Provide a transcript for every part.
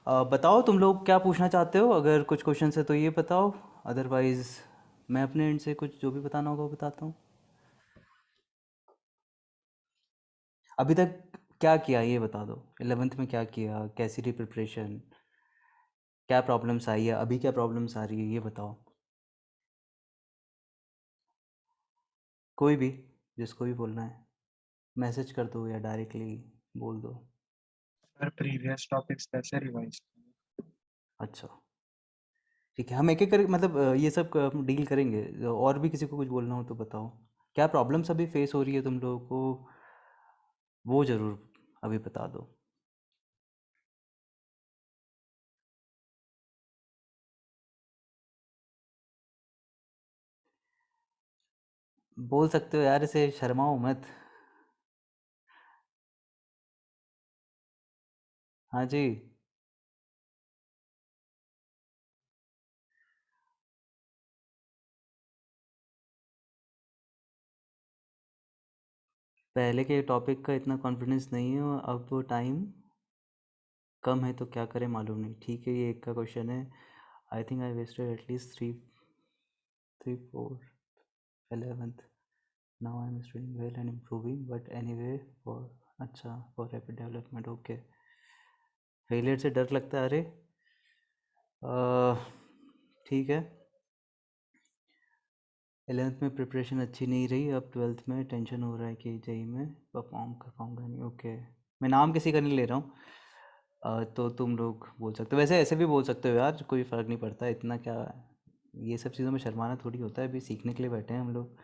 बताओ तुम लोग क्या पूछना चाहते हो। अगर कुछ क्वेश्चन है तो ये बताओ, अदरवाइज मैं अपने एंड से कुछ जो भी बताना होगा वो बताता हूँ। अभी तक क्या किया ये बता दो। 11th में क्या किया, कैसी रही प्रिपरेशन, क्या प्रॉब्लम्स आई है, अभी क्या प्रॉब्लम्स आ रही है, ये बताओ। कोई भी, जिसको भी बोलना है मैसेज कर दो या डायरेक्टली बोल दो। सर प्रीवियस टॉपिक्स कैसे रिवाइज किए? अच्छा, ठीक है, हम एक एक करके मतलब ये सब डील करेंगे। और भी किसी को कुछ बोलना हो तो बताओ। क्या प्रॉब्लम्स अभी फेस हो रही है तुम लोगों को, वो ज़रूर अभी बता दो। बोल सकते हो यार, इसे शर्माओ मत। हाँ जी। पहले के टॉपिक का इतना कॉन्फिडेंस नहीं है और अब वो टाइम कम है तो क्या करें मालूम नहीं। ठीक है, ये एक का क्वेश्चन है। I think I wasted at least three three four 11th। Now I am studying well and improving but any way for, अच्छा, for rapid development. Okay, failure से डर लगता है, अरे ठीक है। 11th में प्रिपरेशन अच्छी नहीं रही, अब 12th में टेंशन हो रहा है कि जेई में परफॉर्म कर पाऊँगा नहीं। ओके, मैं नाम किसी का नहीं ले रहा हूँ। तो तुम लोग बोल सकते हो, वैसे ऐसे भी बोल सकते हो यार, कोई फ़र्क नहीं पड़ता इतना क्या। ये सब चीज़ों में शर्माना थोड़ी होता है, अभी सीखने के लिए बैठे हैं हम लोग।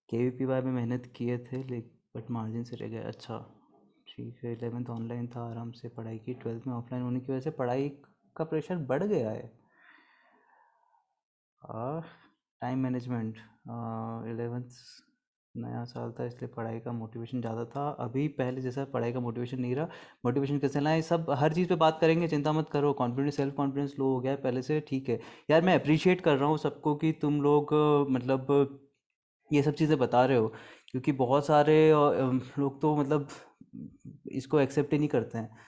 केवीपीवाई में मेहनत किए थे लेकिन बट मार्जिन से रह गए। अच्छा, ठीक है। 11th ऑनलाइन था, आराम से पढ़ाई की। 12th में ऑफलाइन होने की वजह से पढ़ाई का प्रेशर बढ़ गया है। Time management. 11th नया साल था इसलिए पढ़ाई का मोटिवेशन ज़्यादा था, अभी पहले जैसा पढ़ाई का मोटिवेशन नहीं रहा। मोटिवेशन कैसे लाएं, सब हर चीज़ पे बात करेंगे, चिंता मत करो। कॉन्फिडेंस, सेल्फ कॉन्फिडेंस लो हो गया है पहले से, ठीक है। यार मैं अप्रिशिएट कर रहा हूँ सबको कि तुम लोग मतलब ये सब चीज़ें बता रहे हो, क्योंकि बहुत सारे लोग तो मतलब इसको एक्सेप्ट ही नहीं करते हैं।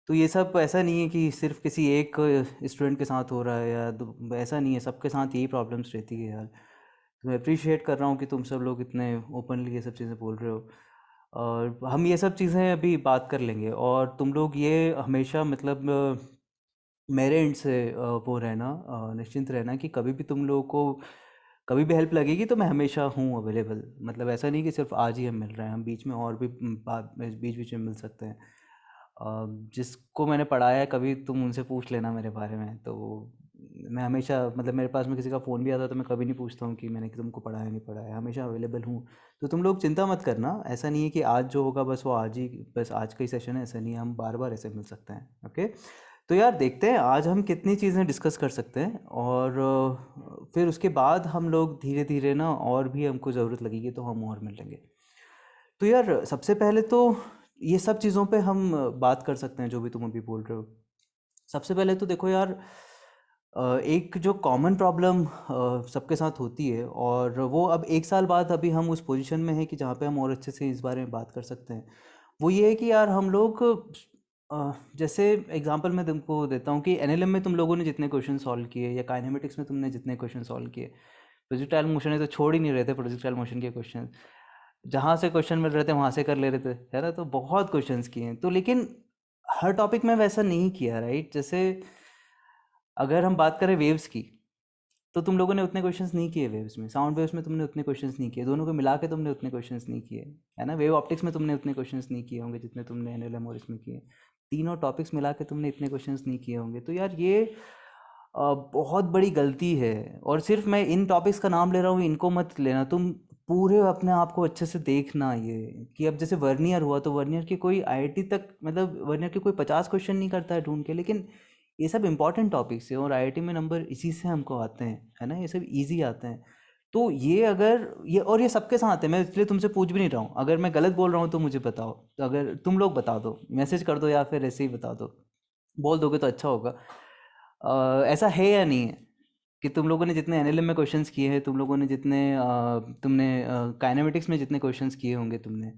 तो ये सब ऐसा नहीं है कि सिर्फ किसी एक स्टूडेंट के साथ हो रहा है या ऐसा नहीं है, सबके साथ यही प्रॉब्लम्स रहती है यार। तो मैं अप्रिशिएट कर रहा हूँ कि तुम सब लोग इतने ओपनली ये सब चीज़ें बोल रहे हो। और हम ये सब चीज़ें अभी बात कर लेंगे, और तुम लोग ये हमेशा मतलब मेरे एंड से वो रहना, निश्चिंत रहना कि कभी भी तुम लोगों को कभी भी हेल्प लगेगी तो मैं हमेशा हूँ अवेलेबल। मतलब ऐसा नहीं कि सिर्फ आज ही हम मिल रहे हैं, हम बीच में और भी बात बीच बीच में मिल सकते हैं। जिसको मैंने पढ़ाया है कभी तुम उनसे पूछ लेना मेरे बारे में। तो मैं हमेशा मतलब मेरे पास में किसी का फ़ोन भी आता है तो मैं कभी नहीं पूछता हूँ कि मैंने कि तुमको पढ़ाया नहीं पढ़ाया, हमेशा अवेलेबल हूँ। तो तुम लोग चिंता मत करना, ऐसा नहीं है कि आज जो होगा बस वो आज ही, बस आज का ही सेशन है, ऐसा नहीं है। हम बार बार ऐसे मिल सकते हैं, ओके। तो यार देखते हैं आज हम कितनी चीज़ें डिस्कस कर सकते हैं, और फिर उसके बाद हम लोग धीरे धीरे ना, और भी हमको ज़रूरत लगेगी तो हम और मिलेंगे। तो यार सबसे पहले तो ये सब चीज़ों पे हम बात कर सकते हैं जो भी तुम अभी बोल रहे हो। सबसे पहले तो देखो यार, एक जो कॉमन प्रॉब्लम सबके साथ होती है, और वो अब एक साल बाद अभी हम उस पोजीशन में हैं कि जहाँ पे हम और अच्छे से इस बारे में बात कर सकते हैं। वो ये है कि यार हम लोग जैसे एग्जांपल मैं तुमको देता हूँ कि एनएलएम में तुम लोगों ने जितने क्वेश्चन सॉल्व किए, या काइनेमेटिक्स में तुमने जितने क्वेश्चन सॉल्व किए, प्रोजेक्टाइल मोशन है तो छोड़ ही नहीं रहे थे प्रोजेक्टाइल मोशन के क्वेश्चन। जहाँ से क्वेश्चन मिल रहे थे वहाँ से कर ले रहे थे, है ना। तो बहुत क्वेश्चंस किए हैं तो, लेकिन हर टॉपिक में वैसा नहीं किया, राइट। जैसे अगर हम बात करें वेव्स की, तो तुम लोगों ने उतने क्वेश्चंस नहीं किए वेव्स में। साउंड वेव्स में तुमने उतने क्वेश्चंस नहीं किए, दोनों को मिला के तुमने उतने क्वेश्चंस नहीं किए, है ना। वेव ऑप्टिक्स में तुमने उतने क्वेश्चंस नहीं किए होंगे जितने तुमने एनएलएम और इसमें किए। तीनों टॉपिक्स मिला के तुमने इतने क्वेश्चंस नहीं किए होंगे। तो यार ये बहुत बड़ी गलती है। और सिर्फ मैं इन टॉपिक्स का नाम ले रहा हूँ, इनको मत लेना तुम। पूरे अपने आप को अच्छे से देखना, ये कि अब जैसे वर्नियर हुआ तो वर्नियर की कोई आईआईटी तक, मतलब वर्नियर के कोई 50 क्वेश्चन नहीं करता है ढूंढ के, लेकिन ये सब इंपॉर्टेंट टॉपिक्स है और आईआईटी में नंबर इसी से हमको आते हैं, है ना। ये सब इजी आते हैं। तो ये अगर ये, और ये सबके साथ है, मैं इसलिए तुमसे पूछ भी नहीं रहा हूँ। अगर मैं गलत बोल रहा हूँ तो मुझे बताओ, तो अगर तुम लोग बता दो, मैसेज कर दो, या फिर ऐसे ही बता दो। बोल दोगे तो अच्छा होगा। ऐसा है या नहीं है कि तुम लोगों ने जितने एनएलएम में क्वेश्चंस किए हैं, तुम लोगों ने जितने तुमने काइनेमेटिक्स में जितने क्वेश्चंस किए होंगे तुमने,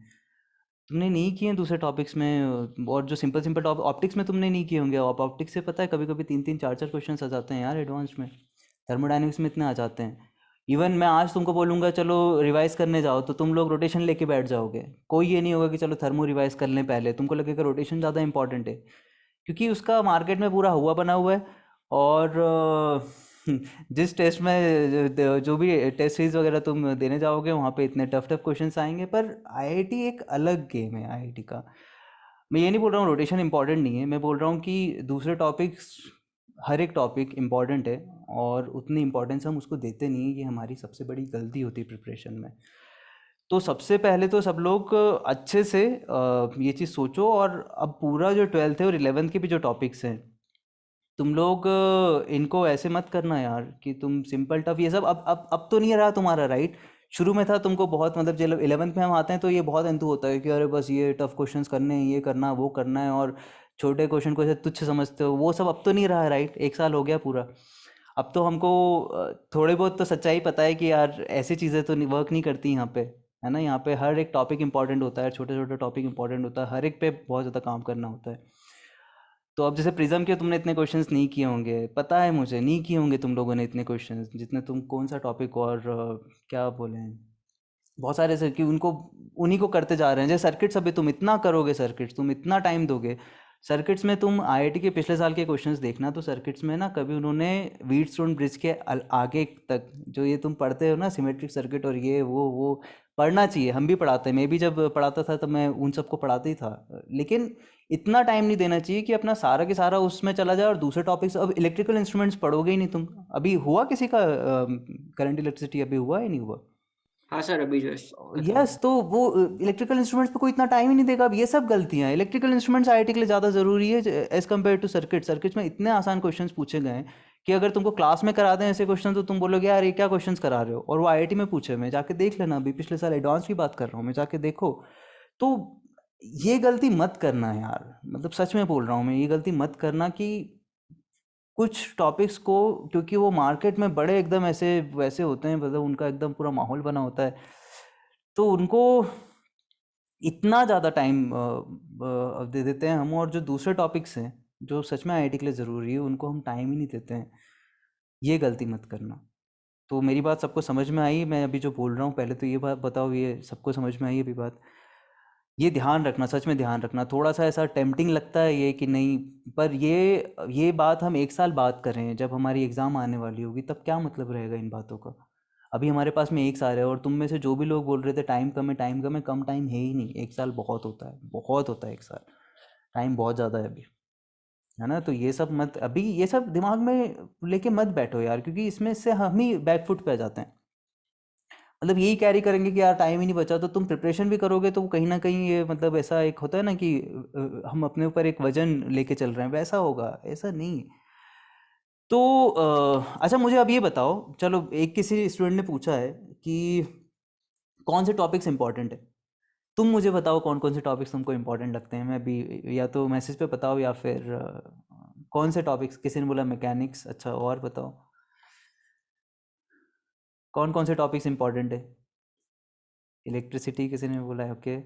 तुमने नहीं किए हैं दूसरे टॉपिक्स में, और जो सिंपल सिंपल टॉपिक ऑप्टिक्स में तुमने नहीं किए होंगे। और ऑप्टिक्स से पता है कभी कभी तीन तीन चार चार क्वेश्चन आ जाते हैं यार एडवांस में। थर्मोडाइनमिक्स में इतने आ जाते हैं। इवन मैं आज तुमको बोलूँगा चलो रिवाइज करने जाओ, तो तुम लोग रोटेशन लेके बैठ जाओगे। कोई ये नहीं होगा कि चलो थर्मो रिवाइज कर लें पहले, तुमको लगेगा रोटेशन ज़्यादा इंपॉर्टेंट है, क्योंकि उसका मार्केट में पूरा हुआ बना हुआ है। और जिस टेस्ट में जो भी टेस्ट सीरीज वगैरह तुम देने जाओगे वहाँ पे इतने टफ टफ क्वेश्चंस आएंगे। पर आईआईटी एक अलग गेम है आईआईटी का। मैं ये नहीं बोल रहा हूँ रोटेशन इंपॉर्टेंट नहीं है, मैं बोल रहा हूँ कि दूसरे टॉपिक्स, हर एक टॉपिक इम्पॉर्टेंट है, और उतनी इम्पोर्टेंस हम उसको देते नहीं है। ये हमारी सबसे बड़ी गलती होती है प्रिपरेशन में। तो सबसे पहले तो सब लोग अच्छे से ये चीज़ सोचो। और अब पूरा जो ट्वेल्थ है और इलेवेंथ के भी जो टॉपिक्स हैं, तुम लोग इनको ऐसे मत करना यार कि तुम सिंपल टफ ये सब। अब तो नहीं रहा तुम्हारा, राइट? शुरू में था तुमको बहुत, मतलब जब इलेवेंथ में हम आते हैं तो ये बहुत अंतु होता है कि अरे बस ये टफ क्वेश्चंस करने हैं, ये करना वो करना है, और छोटे क्वेश्चन को ऐसे तुच्छ समझते हो। वो सब अब तो नहीं रहा, राइट? एक साल हो गया पूरा। अब तो हमको थोड़े बहुत तो सच्चाई पता है कि यार ऐसी चीज़ें तो वर्क नहीं करती यहाँ पे, है ना? यहाँ पे हर एक टॉपिक इंपॉर्टेंट होता है, छोटे छोटे टॉपिक इंपॉर्टेंट होता है, हर एक पे बहुत ज़्यादा काम करना होता है। तो अब जैसे प्रिज्म के तुमने इतने क्वेश्चंस नहीं किए होंगे, पता है मुझे, नहीं किए होंगे तुम लोगों ने इतने क्वेश्चंस जितने तुम कौन सा टॉपिक और क्या बोले, बहुत सारे ऐसे कि उनको उन्हीं को करते जा रहे हैं। जैसे सर्किट्स, अभी तुम इतना करोगे सर्किट्स, तुम इतना टाइम दोगे सर्किट्स में। तुम आईआईटी के पिछले साल के क्वेश्चंस देखना, तो सर्किट्स में ना कभी उन्होंने व्हीटस्टोन ब्रिज के आगे तक जो ये तुम पढ़ते हो ना, सिमेट्रिक सर्किट और ये वो पढ़ना चाहिए। हम भी पढ़ाते हैं, मैं भी जब पढ़ाता था तब मैं उन सबको पढ़ाते ही था। लेकिन इतना टाइम नहीं देना चाहिए कि अपना सारा के सारा उसमें चला जाए और दूसरे टॉपिक्स। अब इलेक्ट्रिकल इंस्ट्रूमेंट्स पढ़ोगे ही नहीं तुम। अभी हुआ किसी का करंट इलेक्ट्रिसिटी अभी हुआ ही नहीं हुआ? हाँ सर, अभी जस्ट खत्म यस, हुआ। तो वो इलेक्ट्रिकल इंस्ट्रूमेंट्स पे कोई इतना टाइम ही नहीं देगा। अब ये सब गलतियां हैं। इलेक्ट्रिकल इंस्ट्रूमेंट्स आईआईटी के लिए ज़्यादा ज़रूरी है as compare to circuit. Circuits में इतने आसान क्वेश्चंस पूछे गए हैं कि अगर तुमको क्लास में करा दें ऐसे क्वेश्चन, तो तुम बोलोगे यार ये क्या क्वेश्चंस करा रहे हो, और वो आईआईटी में पूछे हुए हैं, जाके देख लेना। अभी पिछले साल एडवांस की बात कर रहा हूँ मैं, जाके देखो। तो ये गलती मत करना यार, मतलब सच में बोल रहा हूँ मैं, ये गलती मत करना कि कुछ टॉपिक्स को, क्योंकि वो मार्केट में बड़े एकदम ऐसे वैसे होते हैं, मतलब उनका एकदम पूरा माहौल बना होता है, तो उनको इतना ज़्यादा टाइम दे देते हैं हम। और जो दूसरे टॉपिक्स हैं जो सच में आईआईटी के लिए ज़रूरी है, उनको हम टाइम ही नहीं देते हैं। ये गलती मत करना। तो मेरी बात सबको समझ में आई? मैं अभी जो बोल रहा हूँ, पहले तो ये बात बताओ, ये सबको समझ में आई अभी बात? ये ध्यान रखना, सच में ध्यान रखना। थोड़ा सा ऐसा टेम्पटिंग लगता है ये कि नहीं, पर ये बात हम एक साल बाद कर रहे हैं, जब हमारी एग्ज़ाम आने वाली होगी तब क्या मतलब रहेगा इन बातों का? अभी हमारे पास में एक साल है, और तुम में से जो भी लोग बोल रहे थे टाइम कम है टाइम कम है, कम टाइम है ही नहीं। एक साल बहुत होता है, बहुत होता है एक साल। टाइम बहुत ज़्यादा है अभी, है ना? तो ये सब मत, अभी ये सब दिमाग में लेके मत बैठो यार, क्योंकि इसमें से हम ही बैकफुट पे आ जाते हैं। मतलब यही कैरी करेंगे कि यार टाइम ही नहीं बचा, तो तुम प्रिपरेशन भी करोगे तो कहीं ना कहीं ये, मतलब ऐसा एक होता है ना कि हम अपने ऊपर एक वजन लेके चल रहे हैं, वैसा होगा। ऐसा नहीं। तो अच्छा मुझे अब ये बताओ, चलो एक किसी स्टूडेंट ने पूछा है कि कौन से टॉपिक्स इंपॉर्टेंट है। तुम मुझे बताओ कौन कौन से टॉपिक्स तुमको इंपॉर्टेंट लगते हैं। मैं भी, या तो मैसेज पे बताओ, या फिर कौन से टॉपिक्स। किसी ने बोला मैकेनिक्स, अच्छा और बताओ कौन कौन से टॉपिक्स इंपॉर्टेंट है। इलेक्ट्रिसिटी किसी ने बोला है, ओके।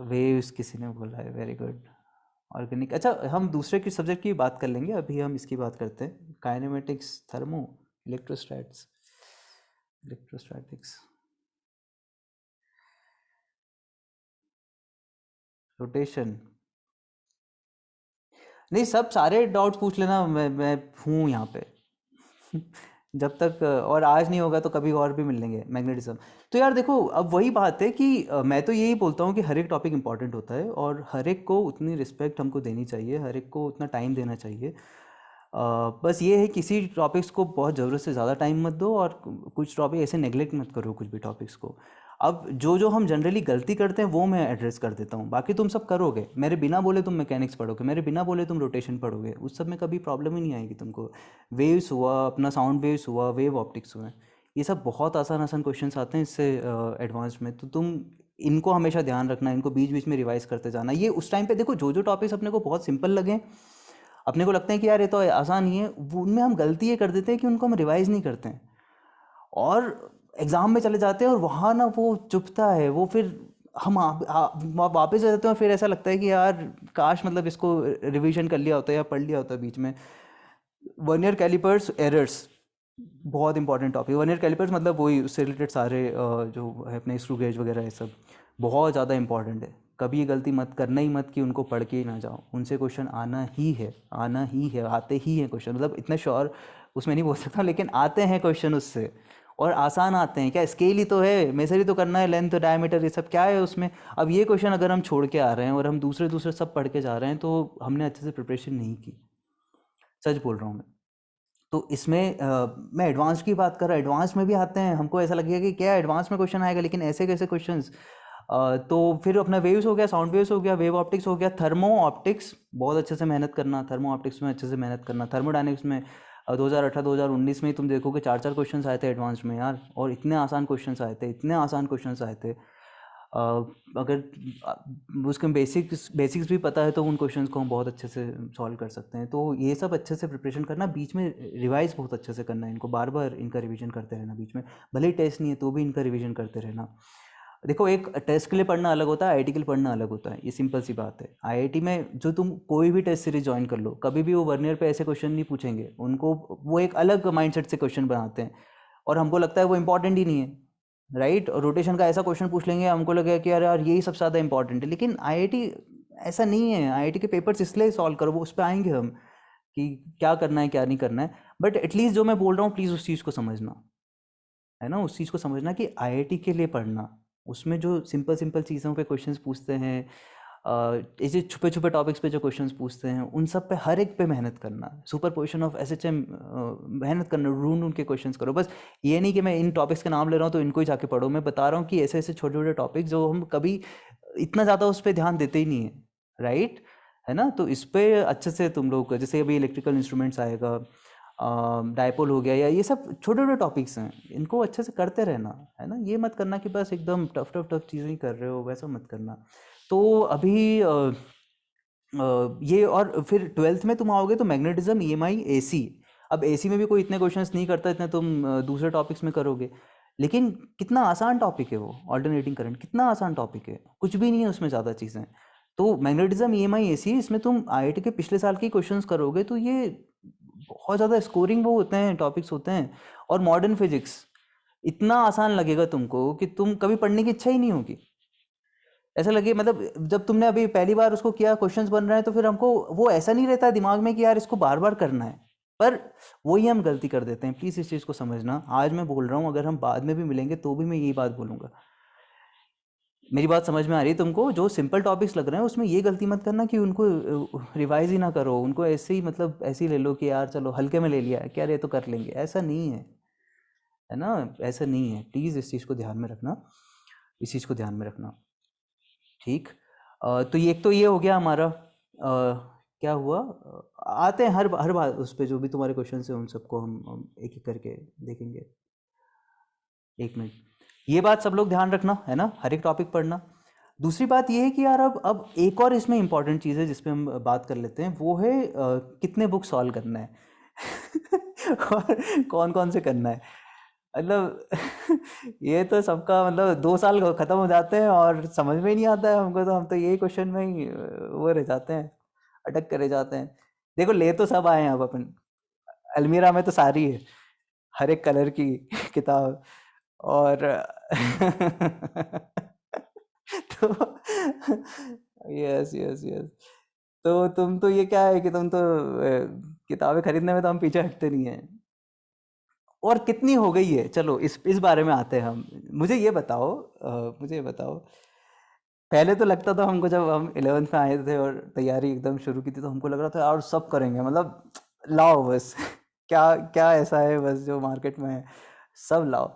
वेव्स किसी ने बोला है, वेरी गुड। ऑर्गेनिक, अच्छा हम दूसरे के सब्जेक्ट की बात कर लेंगे, अभी हम इसकी बात करते हैं। Kinematics, thermo, electrostats, electrostatics, rotation. नहीं, सब सारे डाउट्स पूछ लेना, मैं हूँ यहाँ पे। जब तक और आज नहीं होगा तो कभी और भी मिल लेंगे। मैग्नेटिज्म, तो यार देखो, अब वही बात है कि मैं तो यही बोलता हूँ कि हर एक टॉपिक इंपॉर्टेंट होता है, और हर एक को उतनी रिस्पेक्ट हमको देनी चाहिए, हर एक को उतना टाइम देना चाहिए। बस ये है, किसी टॉपिक्स को बहुत ज़रूरत से ज़्यादा टाइम मत दो, और कुछ टॉपिक ऐसे नेगलेक्ट मत करो, कुछ भी टॉपिक्स को। अब जो जो हम जनरली गलती करते हैं वो मैं एड्रेस कर देता हूँ, बाकी तुम सब करोगे। मेरे बिना बोले तुम मैकेनिक्स पढ़ोगे, मेरे बिना बोले तुम रोटेशन पढ़ोगे, उस सब में कभी प्रॉब्लम ही नहीं आएगी तुमको। वेव्स हुआ, अपना साउंड वेव्स हुआ, वेव ऑप्टिक्स हुए, ये सब बहुत आसान आसान क्वेश्चंस आते हैं इससे एडवांस में। तो तुम इनको हमेशा ध्यान रखना, इनको बीच बीच में रिवाइज करते जाना। ये उस टाइम पे देखो, जो जो टॉपिक्स अपने को बहुत सिंपल लगे, अपने को लगता है कि यार ये तो आसान ही है, उनमें हम गलती ये कर देते हैं कि उनको हम रिवाइज नहीं करते हैं, और एग्ज़ाम में चले जाते हैं, और वहाँ ना वो चुभता है, वो फिर हम वापस आ जाते हैं और फिर ऐसा लगता है कि यार काश मतलब इसको रिवीजन कर लिया होता या पढ़ लिया होता बीच में। वर्नियर कैलिपर्स एरर्स बहुत इंपॉर्टेंट टॉपिक। वर्नियर कैलिपर्स मतलब वही उससे रिलेटेड सारे जो है अपने स्क्रू गेज वगैरह ये सब बहुत ज़्यादा इंपॉर्टेंट है। कभी ये गलती मत करना ही मत कि उनको पढ़ के ही ना जाओ, उनसे क्वेश्चन आना ही है, आना ही है, आते ही हैं क्वेश्चन। मतलब इतने श्योर उसमें नहीं बोल सकता, लेकिन आते हैं क्वेश्चन उससे, और आसान आते हैं। क्या स्केल ही तो है, मेजर ही तो करना है, लेंथ डायमीटर ये सब क्या है उसमें। अब ये क्वेश्चन अगर हम छोड़ के आ रहे हैं और हम दूसरे दूसरे सब पढ़ के जा रहे हैं तो हमने अच्छे से प्रिपरेशन नहीं की, सच बोल रहा हूँ मैं। तो इसमें मैं एडवांस की बात कर रहा, एडवांस में भी आते हैं। हमको ऐसा लगेगा कि क्या एडवांस में क्वेश्चन आएगा, लेकिन ऐसे कैसे क्वेश्चंस। तो फिर अपना वेव्स हो गया, साउंड वेव्स हो गया, वेव ऑप्टिक्स हो गया, थर्मो ऑप्टिक्स बहुत अच्छे से मेहनत करना, थर्मो ऑप्टिक्स में अच्छे से मेहनत करना। थर्मोडायनेमिक्स में 2018-2019 में ही तुम देखोगे 4-4 क्वेश्चंस आए थे एडवांस में यार, और इतने आसान क्वेश्चंस आए थे, इतने आसान क्वेश्चंस आए थे। अगर उसके बेसिक्स बेसिक्स भी पता है तो उन क्वेश्चंस को हम बहुत अच्छे से सॉल्व कर सकते हैं। तो ये सब अच्छे से प्रिपरेशन करना, बीच में रिवाइज बहुत अच्छे से करना है, इनको बार बार इनका रिवीजन करते रहना बीच में। भले ही टेस्ट नहीं है तो भी इनका रिवीजन करते रहना। देखो एक टेस्ट के लिए पढ़ना अलग होता है, आईआईटी के लिए पढ़ना अलग होता है, ये सिंपल सी बात है। आईआईटी में जो तुम कोई भी टेस्ट सीरीज ज्वाइन कर लो, कभी भी वो वर्नियर पे ऐसे क्वेश्चन नहीं पूछेंगे, उनको वो एक अलग माइंडसेट से क्वेश्चन बनाते हैं और हमको लगता है वो इंपॉर्टेंट ही नहीं है, राइट। और रोटेशन का ऐसा क्वेश्चन पूछ लेंगे, हमको लगेगा कि यार यार यही सबसे ज़्यादा इंपॉर्टेंट है, लेकिन आईआईटी ऐसा नहीं है। आईआईटी के पेपर्स इसलिए सॉल्व करो, वो उस पर आएंगे हम कि क्या करना है क्या नहीं करना है। बट एटलीस्ट जो मैं बोल रहा हूँ प्लीज़ उस चीज़ को समझना, है ना, उस चीज़ को समझना कि आईआईटी के लिए पढ़ना, उसमें जो सिंपल सिंपल चीज़ों पे क्वेश्चंस पूछते हैं, ऐसे छुपे छुपे टॉपिक्स पे जो क्वेश्चंस पूछते हैं उन सब पे हर एक पे मेहनत करना। सुपरपोजिशन ऑफ एसएचएम मेहनत करना, ढूंढ ढूंढ के क्वेश्चंस करो। बस ये नहीं कि मैं इन टॉपिक्स के नाम ले रहा हूँ तो इनको ही जाके पढ़ो, मैं बता रहा हूँ कि ऐसे ऐसे छोटे छोटे टॉपिक्स जो हम कभी इतना ज़्यादा उस पर ध्यान देते ही नहीं है, राइट, है ना। तो इस पे अच्छे से तुम लोग, जैसे अभी इलेक्ट्रिकल इंस्ट्रूमेंट्स आएगा, डायपोल हो गया, या ये सब छोटे छोटे टॉपिक्स हैं, इनको अच्छे से करते रहना, है ना। ये मत करना कि बस एकदम टफ टफ टफ चीज़ें ही कर रहे हो, वैसा मत करना। तो अभी ये, और फिर ट्वेल्थ में तुम आओगे तो मैग्नेटिज्म, ईएमआई, एसी। अब एसी में भी कोई इतने क्वेश्चंस नहीं करता इतने तुम दूसरे टॉपिक्स में करोगे, लेकिन कितना आसान टॉपिक है वो। ऑल्टरनेटिंग करंट कितना आसान टॉपिक है, कुछ भी नहीं है उसमें ज़्यादा चीज़ें। तो मैग्नेटिज्म, ईएमआई, एसी, इसमें तुम आईआईटी के पिछले साल के क्वेश्चंस करोगे तो ये बहुत ज़्यादा स्कोरिंग वो होते हैं, टॉपिक्स होते हैं। और मॉडर्न फिजिक्स इतना आसान लगेगा तुमको कि तुम कभी पढ़ने की इच्छा ही नहीं होगी। ऐसा लगे मतलब जब तुमने अभी पहली बार उसको किया, क्वेश्चंस बन रहे हैं, तो फिर हमको वो ऐसा नहीं रहता है दिमाग में कि यार इसको बार बार करना है, पर वही हम गलती कर देते हैं। प्लीज़ इस चीज़ को समझना, आज मैं बोल रहा हूँ, अगर हम बाद में भी मिलेंगे तो भी मैं यही बात बोलूँगा। मेरी बात समझ में आ रही है तुमको? जो सिंपल टॉपिक्स लग रहे हैं उसमें ये गलती मत करना कि उनको रिवाइज ही ना करो, उनको ऐसे ही मतलब ऐसे ही ले लो कि यार चलो हल्के में ले लिया है, क्या रे तो कर लेंगे, ऐसा नहीं है ना, ऐसा नहीं है। प्लीज़ इस चीज़ को ध्यान में रखना, इस चीज़ को ध्यान में रखना, ठीक। तो ये एक तो ये हो गया हमारा, क्या हुआ, आते हैं हर बार उस पे जो भी तुम्हारे क्वेश्चन है उन सबको हम एक एक करके देखेंगे। एक मिनट, ये बात सब लोग ध्यान रखना, है ना, हर एक टॉपिक पढ़ना। दूसरी बात ये है कि यार अब एक और इसमें इंपॉर्टेंट चीज़ है जिस पे हम बात कर लेते हैं, वो है कितने बुक सॉल्व करना है और कौन कौन से करना है। मतलब ये तो सबका मतलब 2 साल खत्म हो जाते हैं और समझ में ही नहीं आता है हमको, तो हम तो यही क्वेश्चन में ही वो रह जाते हैं, अटक करे जाते हैं। देखो ले तो सब आए हैं अब अपन, अलमीरा में तो सारी है, हर एक कलर की किताब, और तो यस यस यस। तो तुम तो ये क्या है कि तुम तो किताबें खरीदने में तो हम पीछे हटते नहीं हैं। और कितनी हो गई है, चलो इस बारे में आते हैं हम। मुझे ये बताओ, मुझे ये बताओ, पहले तो लगता था हमको, जब हम 11th में आए थे और तैयारी एकदम शुरू की थी, तो हमको लग रहा था यार सब करेंगे, मतलब लाओ बस क्या क्या ऐसा है बस जो मार्केट में है, सब लाओ।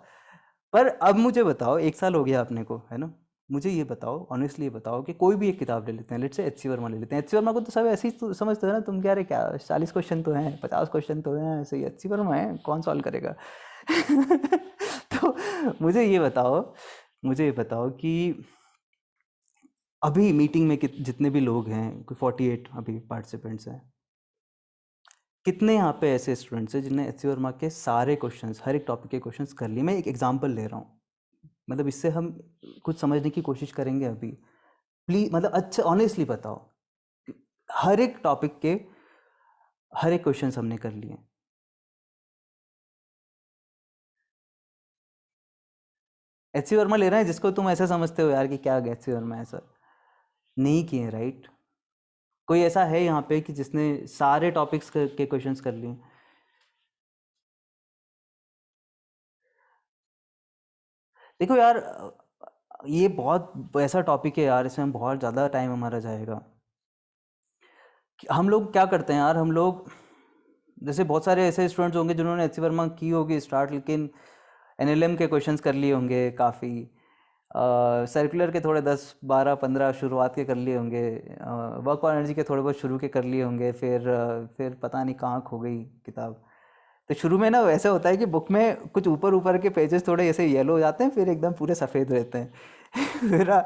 पर अब मुझे बताओ, 1 साल हो गया अपने को, है ना, मुझे ये बताओ, ऑनेस्टली ये बताओ कि कोई भी एक किताब ले लेते हैं, let's say H C Verma ले लेते हैं। एच सी वर्मा को तो सब ऐसे ही तो समझते हो ना तुम, क्या रे क्या 40 क्वेश्चन तो हैं, 50 क्वेश्चन तो हैं, ऐसे ही एच सी वर्मा है, कौन सॉल्व करेगा तो मुझे ये बताओ, मुझे ये बताओ कि अभी मीटिंग में जितने भी लोग हैं, कोई 48 अभी पार्टिसिपेंट्स हैं, कितने यहाँ पे ऐसे स्टूडेंट्स हैं जिन्हें एच सी वर्मा के सारे क्वेश्चंस, हर एक टॉपिक के क्वेश्चंस कर लिए। मैं एक एग्जांपल ले रहा हूँ, मतलब इससे हम कुछ समझने की कोशिश करेंगे अभी। प्लीज मतलब अच्छा ऑनेस्टली बताओ, हर एक टॉपिक के हर एक क्वेश्चन हमने कर लिए। एच सी वर्मा ले रहे हैं जिसको तुम ऐसा समझते हो यार कि क्या एच सी वर्मा ऐसा नहीं किए, राइट? कोई ऐसा है यहाँ पे कि जिसने सारे टॉपिक्स के क्वेश्चंस कर लिए? देखो यार, ये बहुत ऐसा टॉपिक है यार, इसमें बहुत ज़्यादा टाइम हमारा जाएगा। हम लोग क्या करते हैं यार, हम लोग जैसे बहुत सारे ऐसे स्टूडेंट्स होंगे जिन्होंने एच सी वर्मा की होगी स्टार्ट, लेकिन एनएलएम के क्वेश्चंस कर लिए होंगे काफ़ी, सर्कुलर के थोड़े 10 12 15 शुरुआत के कर लिए होंगे, वर्क और एनर्जी के थोड़े बहुत शुरू के कर लिए होंगे, फिर पता नहीं कहाँ खो गई किताब। तो शुरू में ना वैसे होता है कि बुक में कुछ ऊपर ऊपर के पेजेस थोड़े ऐसे येलो हो जाते हैं, फिर एकदम पूरे सफ़ेद रहते हैं। पूरा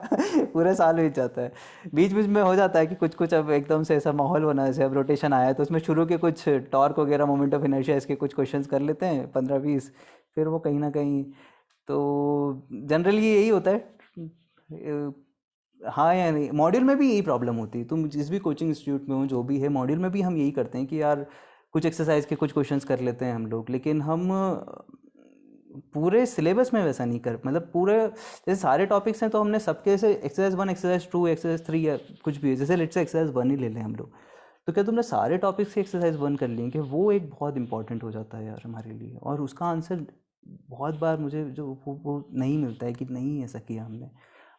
पूरा साल बीत जाता है। बीच बीच में हो जाता है कि कुछ कुछ अब एकदम से ऐसा माहौल बना, जैसे अब रोटेशन आया है, तो उसमें शुरू के कुछ टॉर्क वगैरह, मोमेंट ऑफ इनर्शिया, इसके कुछ क्वेश्चंस कर लेते हैं 15 20, फिर वो कहीं ना कहीं तो जनरली यही होता है। हाँ या नहीं, मॉड्यूल में भी यही प्रॉब्लम होती है। तुम जिस भी कोचिंग इंस्टीट्यूट में हो, जो भी है, मॉड्यूल में भी हम यही करते हैं कि यार कुछ एक्सरसाइज के कुछ क्वेश्चंस कर लेते हैं हम लोग, लेकिन हम पूरे सिलेबस में वैसा नहीं कर, मतलब पूरे जैसे सारे टॉपिक्स हैं तो हमने सबके से एक्सरसाइज 1 एक्सरसाइज 2 एक्सरसाइज 3 या कुछ भी है, जैसे लेट्स से एक्सरसाइज 1 ही ले लें हम लोग, तो क्या तुमने सारे टॉपिक्स की एक्सरसाइज 1 कर ली? कि वो एक बहुत इंपॉर्टेंट हो जाता है यार हमारे लिए, और उसका आंसर बहुत बार मुझे जो वो नहीं मिलता है कि नहीं ऐसा किया हमने।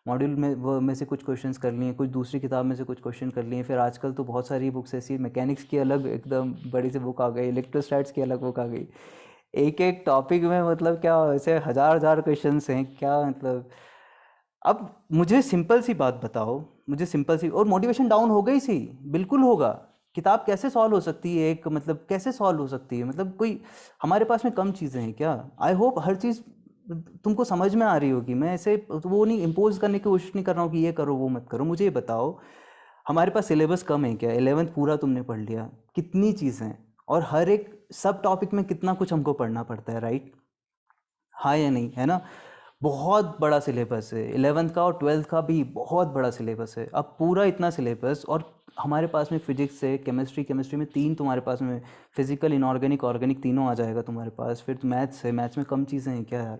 मॉड्यूल में वो में से कुछ क्वेश्चंस कर लिए, कुछ दूसरी किताब में से कुछ क्वेश्चन कर लिए, फिर आजकल तो बहुत सारी बुक्स ऐसी, मैकेनिक्स की अलग एकदम बड़ी सी बुक आ गई, इलेक्ट्रोस्टैट्स की अलग बुक आ गई, एक एक टॉपिक में मतलब क्या ऐसे हजार हजार क्वेश्चंस हैं क्या, मतलब अब मुझे सिंपल सी बात बताओ, मुझे सिंपल सी, और मोटिवेशन डाउन हो गई सी, बिल्कुल होगा। किताब कैसे सॉल्व हो सकती है, एक मतलब कैसे सॉल्व हो सकती है, मतलब कोई हमारे पास में कम चीज़ें हैं क्या? आई होप हर चीज़ तुमको समझ में आ रही होगी। मैं ऐसे वो नहीं इम्पोज करने की कोशिश नहीं कर रहा हूँ कि ये करो वो मत करो। मुझे ये बताओ, हमारे पास सिलेबस कम है क्या? 11th पूरा तुमने पढ़ लिया, कितनी चीज़ें हैं, और हर एक सब टॉपिक में कितना कुछ हमको पढ़ना पड़ता है, राइट? हाँ या नहीं, है ना? बहुत बड़ा सिलेबस है, 11th का और 12th का भी बहुत बड़ा सिलेबस है। अब पूरा इतना सिलेबस, और हमारे पास में फिजिक्स है, केमिस्ट्री, केमिस्ट्री में 3 तुम्हारे पास में, फिजिकल, इनऑर्गेनिक, ऑर्गेनिक तीनों आ जाएगा तुम्हारे पास, फिर मैथ्स है, मैथ्स में कम चीज़ें हैं क्या यार?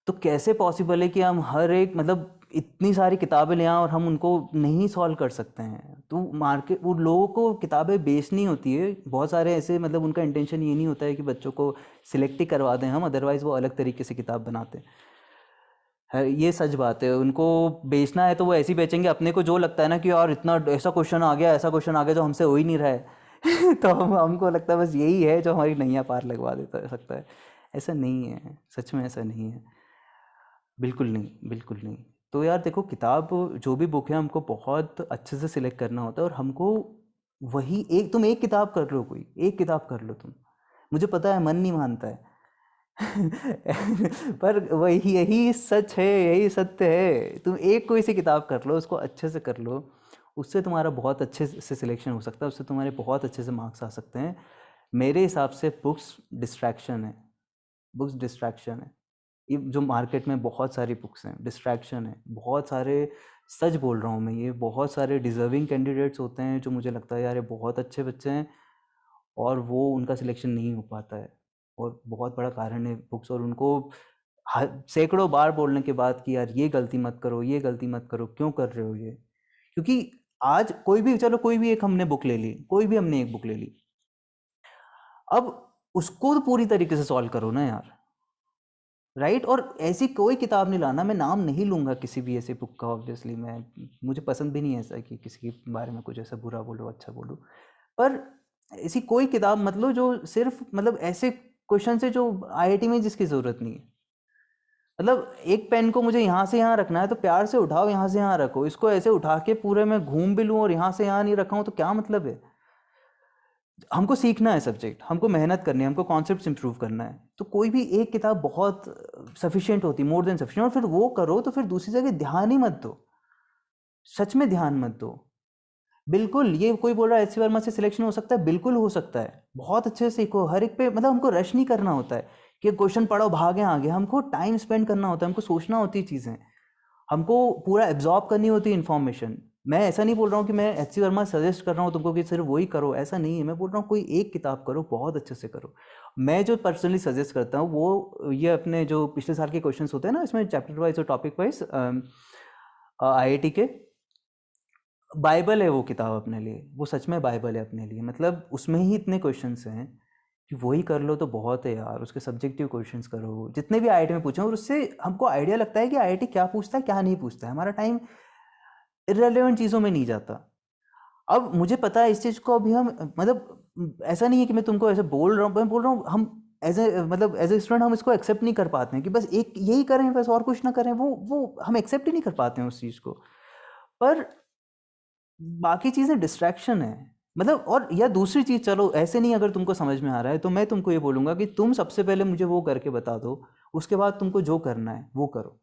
तो कैसे पॉसिबल है कि हम हर एक मतलब इतनी सारी किताबें ले आएं और हम उनको नहीं सॉल्व कर सकते हैं? तो मार्केट, वो लोगों को किताबें बेचनी होती है, बहुत सारे ऐसे, मतलब उनका इंटेंशन ये नहीं होता है कि बच्चों को सिलेक्ट ही करवा दें हम, अदरवाइज़ वो अलग तरीके से किताब बनाते है। ये सच बात है, उनको बेचना है तो वो ऐसे ही बेचेंगे अपने को, जो लगता है ना कि यार इतना ऐसा क्वेश्चन आ गया, ऐसा क्वेश्चन आ गया जो हमसे हो ही नहीं रहा है तो हमको लगता है बस यही है जो हमारी नैया पार लगवा देता सकता है। ऐसा नहीं है, सच में ऐसा नहीं है, बिल्कुल नहीं, बिल्कुल नहीं। तो यार देखो, किताब जो भी बुक है हमको बहुत अच्छे से सिलेक्ट करना होता है, और हमको वही एक, तुम एक किताब कर लो, कोई एक किताब कर लो तुम, मुझे पता है मन नहीं मानता है पर वही, यही सच है, यही सत्य है। तुम एक कोई सी किताब कर लो, उसको अच्छे से कर लो, उससे तुम्हारा बहुत अच्छे से सिलेक्शन हो सकता है, उससे तुम्हारे बहुत अच्छे से मार्क्स आ सकते हैं। मेरे हिसाब से बुक्स डिस्ट्रैक्शन है, बुक्स डिस्ट्रैक्शन है। ये जो मार्केट में बहुत सारी बुक्स हैं, डिस्ट्रैक्शन है, बहुत सारे, सच बोल रहा हूँ मैं, ये बहुत सारे डिज़र्विंग कैंडिडेट्स होते हैं जो मुझे लगता है यार ये बहुत अच्छे बच्चे हैं, और वो उनका सिलेक्शन नहीं हो पाता है, और बहुत बड़ा कारण है बुक्स, और उनको सैकड़ों बार बोलने के बाद कि यार ये गलती मत करो, ये गलती मत करो, क्यों कर रहे हो ये? क्योंकि आज कोई भी, चलो कोई भी एक हमने बुक ले ली, कोई भी हमने एक बुक ले ली, अब उसको तो पूरी तरीके से सॉल्व करो ना यार, राइट? और ऐसी कोई किताब नहीं लाना, मैं नाम नहीं लूँगा किसी भी ऐसे बुक का, ऑब्वियसली मैं, मुझे पसंद भी नहीं है ऐसा कि किसी के बारे में कुछ ऐसा बुरा बोलो अच्छा बोलो, पर ऐसी कोई किताब मत लो जो सिर्फ मतलब ऐसे क्वेश्चन से जो आईआईटी में जिसकी ज़रूरत नहीं है। मतलब एक पेन को मुझे यहाँ से यहाँ रखना है तो प्यार से उठाओ, यहाँ से यहाँ रखो, इसको ऐसे उठा के पूरे में घूम भी लूँ और यहाँ से यहाँ नहीं रखा हूँ तो क्या मतलब है? हमको सीखना है सब्जेक्ट, हमको मेहनत करनी है, हमको कॉन्सेप्ट्स इंप्रूव करना है, तो कोई भी एक किताब बहुत सफिशिएंट होती है, मोर देन सफिशिएंट, और फिर वो करो तो फिर दूसरी जगह ध्यान ही मत दो, सच में ध्यान मत दो। बिल्कुल, ये कोई बोल रहा है एचसी वर्मा से सिलेक्शन हो सकता है, बिल्कुल हो सकता है, बहुत अच्छे से सीखो, हर एक पे मतलब हमको रश नहीं करना होता है। कि क्वेश्चन पढ़ो भागें आगे। हमको टाइम स्पेंड करना होता है, हमको सोचना होती है चीज़ें, हमको पूरा एब्जॉर्ब करनी होती है इन्फॉर्मेशन। मैं ऐसा नहीं बोल रहा हूँ कि मैं एच सी वर्मा सजेस्ट कर रहा हूँ तुमको कि सिर्फ वही करो, ऐसा नहीं है। मैं बोल रहा हूँ कोई एक किताब करो, बहुत अच्छे से करो। मैं जो पर्सनली सजेस्ट करता हूँ वो ये अपने जो पिछले साल के क्वेश्चंस होते हैं ना, इसमें चैप्टर वाइज और टॉपिक वाइज, IIT के बाइबल है वो किताब अपने लिए, वो सच में बाइबल है अपने लिए। मतलब उसमें ही इतने क्वेश्चंस हैं कि वही कर लो तो बहुत है यार। उसके सब्जेक्टिव क्वेश्चंस करो जितने भी IIT में पूछे, और उससे हमको आइडिया लगता है कि IIT क्या पूछता है क्या नहीं पूछता है। हमारा टाइम इररिलेवेंट चीज़ों में नहीं जाता। अब मुझे पता है इस चीज़ को अभी हम मतलब ऐसा नहीं है कि मैं तुमको ऐसे बोल रहा हूँ, मैं बोल रहा हूँ हम एज ए मतलब एज ए स्टूडेंट हम इसको एक्सेप्ट नहीं कर पाते हैं कि बस एक यही करें बस और कुछ ना करें। वो हम एक्सेप्ट ही नहीं कर पाते हैं उस चीज़ को। पर बाकी चीज़ें डिस्ट्रैक्शन है। मतलब और या दूसरी चीज़, चलो ऐसे नहीं, अगर तुमको समझ में आ रहा है तो मैं तुमको ये बोलूँगा कि तुम सबसे पहले मुझे वो करके बता दो, उसके बाद तुमको जो करना है वो करो।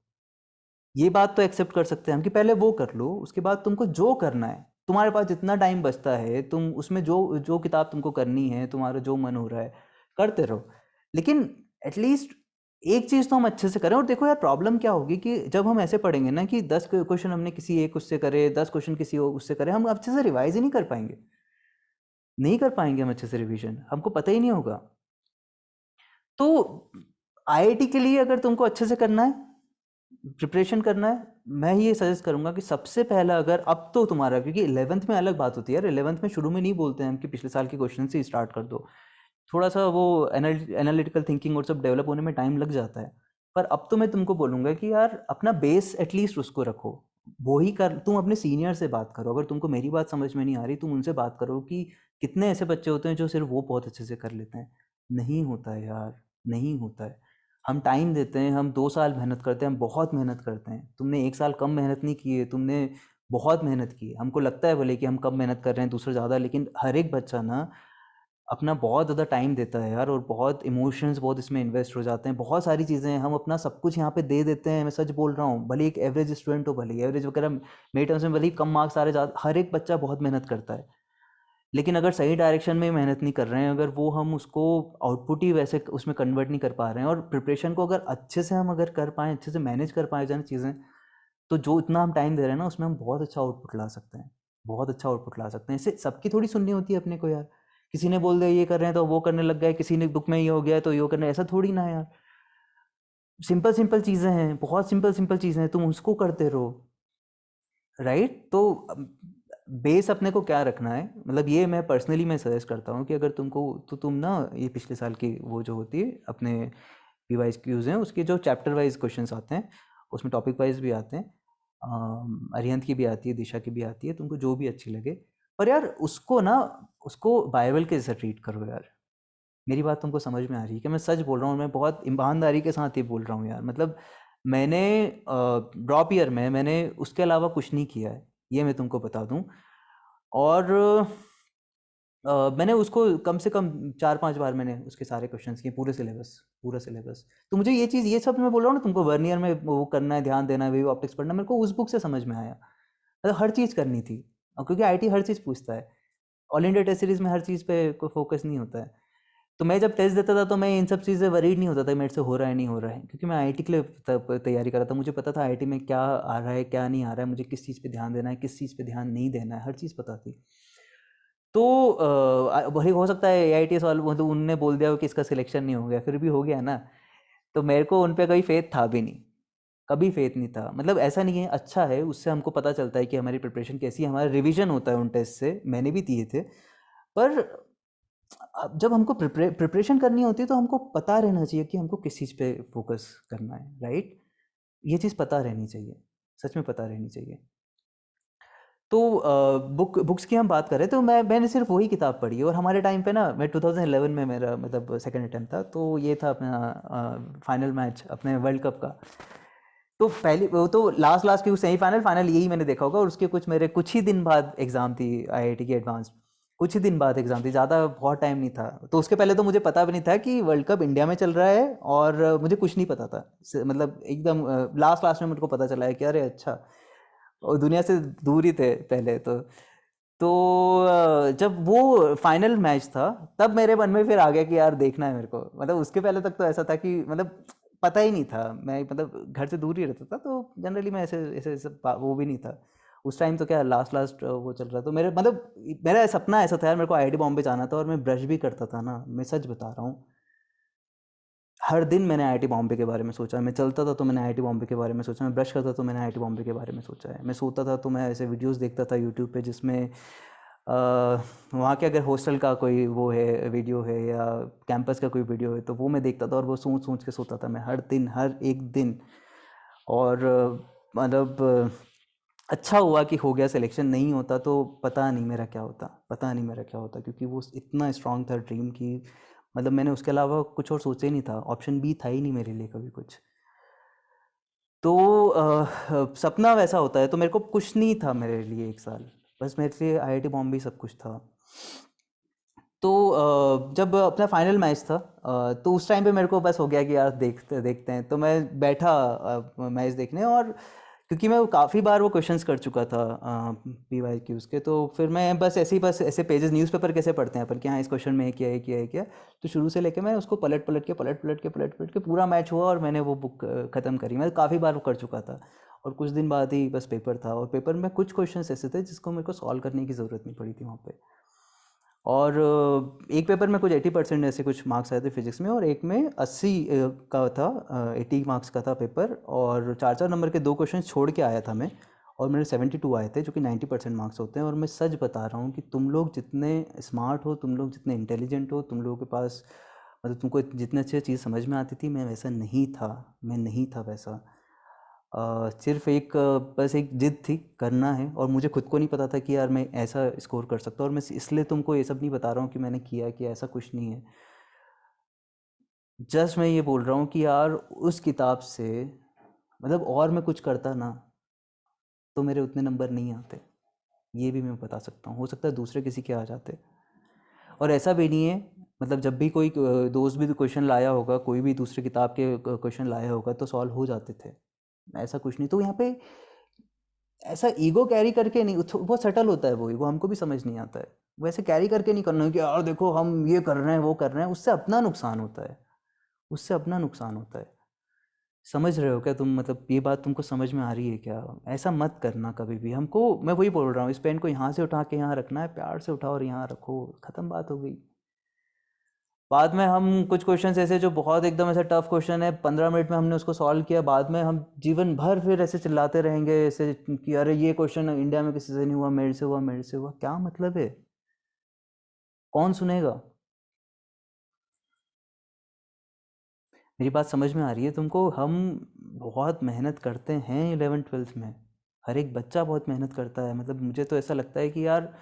ये बात तो एक्सेप्ट कर सकते हैं हम कि पहले वो कर लो, उसके बाद तुमको जो करना है, तुम्हारे पास जितना टाइम बचता है तुम उसमें जो जो किताब तुमको करनी है, तुम्हारा जो मन हो रहा है करते रहो। लेकिन एटलीस्ट एक चीज़ तो हम अच्छे से करें। और देखो यार, प्रॉब्लम क्या होगी कि जब हम ऐसे पढ़ेंगे ना कि 10 क्वेश्चन हमने किसी एक उससे करे, 10 क्वेश्चन किसी उससे करे, हम अच्छे से रिवाइज ही नहीं कर पाएंगे। नहीं कर पाएंगे हम अच्छे से रिवीजन, हमको पता ही नहीं होगा। तो IIT के लिए अगर तुमको अच्छे से करना है, प्रिपरेशन करना है, मैं ये सजेस्ट करूंगा कि सबसे पहला, अगर अब तो तुम्हारा, क्योंकि 11th में अलग बात होती है यार, 11th में शुरू में नहीं बोलते हैं हम कि पिछले साल के क्वेश्चन से स्टार्ट कर दो। थोड़ा सा वो एनालिटिकल थिंकिंग और सब डेवलप होने में टाइम लग जाता है। पर अब तो मैं तुमको बोलूँगा कि यार अपना बेस एटलीस्ट उसको रखो, वो ही कर। तुम अपने सीनियर से बात करो, अगर तुमको मेरी बात समझ में नहीं आ रही तुम उनसे बात करो कि कितने ऐसे बच्चे होते हैं जो सिर्फ वो बहुत अच्छे से कर लेते हैं। नहीं होता है यार, नहीं होता है। हम टाइम देते हैं, हम 2 साल मेहनत करते हैं, हम बहुत मेहनत करते हैं। तुमने 1 साल कम मेहनत नहीं की है, तुमने बहुत मेहनत की है। हमको लगता है भले कि हम कम मेहनत कर रहे हैं, दूसरे ज़्यादा, लेकिन हर एक बच्चा ना अपना बहुत ज़्यादा टाइम देता है यार, और बहुत इमोशंस बहुत इसमें इन्वेस्ट हो जाते हैं। बहुत सारी चीज़ें हैं, हम अपना सब कुछ यहाँ पे दे देते हैं। मैं सच बोल रहा हूँ, भले एक एवरेज स्टूडेंट हो, भले एवरेज वगैरह मेरे टर्म्स में भले ही कम मार्क्स आ रहे, ज़्यादा, हर एक बच्चा बहुत मेहनत करता है। लेकिन अगर सही डायरेक्शन में मेहनत नहीं कर रहे हैं, अगर वो हम उसको आउटपुट ही वैसे उसमें कन्वर्ट नहीं कर पा रहे हैं, और प्रिपरेशन को अगर अच्छे से हम अगर कर पाएँ, अच्छे से मैनेज कर पाएँ जाए चीज़ें, तो जो इतना हम टाइम दे रहे हैं ना उसमें हम बहुत अच्छा आउटपुट ला सकते हैं। बहुत अच्छा आउटपुट ला सकते हैं। इससे सबकी थोड़ी सुननी होती है अपने को यार। किसी ने बोल दिया ये कर रहे हैं तो वो करने लग गए, किसी ने बुक में ये हो गया तो ये करना, ऐसा थोड़ी ना है यार। सिंपल सिंपल चीज़ें हैं, बहुत सिंपल सिंपल चीज़ें हैं, तुम उसको करते रहो। राइट? तो बेस अपने को क्या रखना है, मतलब ये मैं पर्सनली मैं सजेस्ट करता हूँ कि अगर तुमको, तो तुम ना ये पिछले साल की वो जो होती है अपने PYQs क्यूज़ हैं, उसके जो चैप्टर वाइज क्वेश्चंस आते हैं, उसमें टॉपिक वाइज भी आते हैं। अरिहंत की भी आती है, दिशा की भी आती है, तुमको जो भी अच्छी लगे। पर यार उसको ना, उसको बाइबल के जैसा ट्रीट करो यार। मेरी बात तुमको समझ में आ रही है कि मैं सच बोल रहा हूँ? मैं बहुत ईमानदारी के साथ ये बोल रहा हूँ यार। मतलब मैंने ड्रॉप ईयर में मैंने उसके अलावा कुछ नहीं किया है, ये मैं तुमको बता दूं। और मैंने उसको कम से कम 4-5 बार मैंने उसके सारे क्वेश्चंस किए, पूरे सिलेबस, पूरा सिलेबस। तो मुझे ये चीज़, ये सब मैं बोल रहा हूँ ना तुमको, वर्नियर में वो करना है, ध्यान देना है, वेव ऑप्टिक्स पढ़ना, मेरे को उस बुक से समझ में आया। मतलब हर चीज़ करनी थी, और क्योंकि IIT हर चीज़ पूछता है। ऑल इंडिया टेस्ट सीरीज में हर चीज़ पे कोई फोकस नहीं होता है। तो मैं जब टेस्ट देता था तो मैं इन सब चीज़ें वरीड नहीं होता था मेरे से हो रहा है नहीं हो रहा है, क्योंकि मैं IIT के लिए तैयारी कर रहा था। मुझे पता था IIT में क्या आ रहा है क्या नहीं आ रहा है, मुझे किस चीज़ पे ध्यान देना है, किस चीज़ पे ध्यान नहीं देना है, हर चीज़ पता थी। तो वही हो सकता है AITS वाले मतलब उनने बोल दिया हो कि इसका सिलेक्शन नहीं हो गया, फिर भी हो गया ना। तो मेरे को उन पे कोई फेथ था भी नहीं, कभी फेथ नहीं था। मतलब ऐसा नहीं है, अच्छा है, उससे हमको पता चलता है कि हमारी प्रिपरेशन कैसी है, हमारा रिवीजन होता है उन टेस्ट से, मैंने भी दिए थे। पर अब जब हमको प्रिपरेशन करनी होती है तो हमको पता रहना चाहिए कि हमको किस चीज़ पे फोकस करना है। राइट? ये चीज़ पता रहनी चाहिए, सच में पता रहनी चाहिए। तो बुक्स की हम बात करें तो मैंने सिर्फ वही किताब पढ़ी है। और हमारे टाइम पे ना, मैं 2011 में मेरा मतलब सेकंड अटेम्प्ट था, तो ये था अपना फाइनल मैच अपने वर्ल्ड कप का। तो पहली वो तो लास्ट लास्ट की सेमीफाइनल फाइनल यही मैंने देखा होगा, और उसके कुछ ही दिन बाद एग्ज़ाम थी IIT की एडवांस। कुछ ही दिन बाद एग्ज़ाम थी, ज़्यादा बहुत टाइम नहीं था। तो उसके पहले तो मुझे पता भी नहीं था कि वर्ल्ड कप इंडिया में चल रहा है, और मुझे कुछ नहीं पता था। मतलब एकदम लास्ट लास्ट में मेरे को पता चला है कि अरे अच्छा, और दुनिया से दूर ही थे पहले तो। तो जब वो फाइनल मैच था तब मेरे मन में फिर आ गया कि यार देखना है मेरे को। मतलब उसके पहले तक तो ऐसा था कि मतलब पता ही नहीं था, मैं मतलब घर से दूर ही रहता था, तो जनरली मैं ऐसे ऐसे ऐसे वो भी नहीं था उस टाइम। तो क्या लास्ट लास्ट वो चल रहा था, तो मेरे मतलब मेरा सपना ऐसा था यार, मेरे को आईआईटी बॉम्बे जाना था और मैं ब्रश भी करता था ना, मैं सच बता रहा हूँ। हर दिन मैंने आईआईटी बॉम्बे के बारे में सोचा, मैं चलता था तो मैंने आईआईटी बॉम्बे के बारे में सोचा, मैं ब्रश करता तो मैंने आईआईटी बॉम्बे के बारे में सोचा है, मैं सोता था तो मैं ऐसे वीडियोस देखता था यूट्यूब पे जिसमें वहाँ के अगर हॉस्टल का कोई वो है वीडियो है या कैंपस का कोई वीडियो है तो वो मैं देखता था और वो सोच सोच के सोता था मैं हर दिन, हर एक दिन। और मतलब अच्छा हुआ कि हो गया सिलेक्शन, नहीं होता तो पता नहीं मेरा क्या होता, पता नहीं मेरा क्या होता, क्योंकि वो इतना स्ट्रांग था ड्रीम की मतलब मैंने उसके अलावा कुछ और सोचा ही नहीं था, ऑप्शन बी था ही नहीं मेरे लिए कभी कुछ। तो सपना वैसा होता है, तो मेरे को कुछ नहीं था मेरे लिए एक साल, बस मेरे लिए आईआईटी बॉम्बे सब कुछ था। तो जब अपना फाइनल मैच था तो उस टाइम पे मेरे को बस हो गया कि यार देखते देखते हैं, तो मैं बैठा मैच देखने। और क्योंकि मैं काफ़ी बार वो क्वेश्चंस कर चुका था PYQs के, तो फिर मैं बस ऐसे पेजेस न्यूज़पेपर कैसे पढ़ते हैं अपन कि हाँ इस क्वेश्चन में ये किया है किया है किया, तो शुरू से लेके मैं उसको पलट पलट के पूरा मैच हुआ और मैंने वो बुक ख़त्म करी। मैं काफ़ी बार वो कर चुका था और कुछ दिन बाद ही बस पेपर था, और पेपर में कुछ क्वेश्चंस ऐसे थे जिसको मेरे को सॉल्व करने की ज़रूरत नहीं पड़ी थी वहाँ पे। और एक पेपर में कुछ 80% ऐसे कुछ मार्क्स आए थे फिजिक्स में, और एक में 80 का था, 80 मार्क्स का था पेपर, और 4-4 नंबर के 2 क्वेश्चन छोड़ के आया था मैं, और मेरे 72 आए थे जो कि 90% मार्क्स होते हैं। और मैं सच बता रहा हूँ कि तुम लोग जितने स्मार्ट हो, तुम लोग जितने इंटेलिजेंट हो, तुम लोगों के पास मतलब तुमको जितने अच्छे चीज़ समझ में आती थी, मैं वैसा नहीं था, मैं नहीं था वैसा। सिर्फ एक बस एक जिद थी, करना है, और मुझे खुद को नहीं पता था कि यार मैं ऐसा स्कोर कर सकता हूँ। और मैं इसलिए तुमको ये सब नहीं बता रहा हूँ कि मैंने किया कि ऐसा कुछ नहीं है, जस्ट मैं ये बोल रहा हूँ कि यार उस किताब से मतलब और मैं कुछ करता ना तो मेरे उतने नंबर नहीं आते, ये भी मैं बता सकता हूँ। हो सकता है दूसरे किसी के आ जाते। और ऐसा भी नहीं है, मतलब जब भी कोई दोस्त भी क्वेश्चन लाया होगा, कोई भी दूसरी किताब के क्वेश्चन लाया होगा तो सॉल्व हो जाते थे, ऐसा कुछ नहीं। तो यहाँ पे ऐसा ईगो कैरी करके नहीं, बहुत सटल होता है वो ईगो, हमको भी समझ नहीं आता है। वैसे कैरी करके नहीं करना है कि यार देखो हम ये कर रहे हैं वो कर रहे हैं, उससे अपना नुकसान होता है, उससे अपना नुकसान होता है। समझ रहे हो क्या तुम? मतलब ये बात तुमको समझ में आ रही है क्या? ऐसा मत करना कभी भी। हमको, मैं वही बोल रहा हूँ, इस पेन को यहाँ से उठा के यहाँ रखना है, प्यार से उठाओ और यहाँ रखो, ख़त्म बात हो गई। बाद में हम कुछ क्वेश्चंस ऐसे जो बहुत एकदम ऐसा टफ क्वेश्चन है, 15 मिनट में हमने उसको सॉल्व किया, बाद में हम जीवन भर फिर ऐसे चिल्लाते रहेंगे ऐसे कि अरे ये क्वेश्चन इंडिया में किसी से नहीं हुआ, मेरे से हुआ, मेरे से हुआ। क्या मतलब है? कौन सुनेगा? मेरी बात समझ में आ रही है तुमको? हम बहुत मेहनत करते हैं 11th 12th में, हर एक बच्चा बहुत मेहनत करता है। मतलब मुझे तो ऐसा लगता है कि यार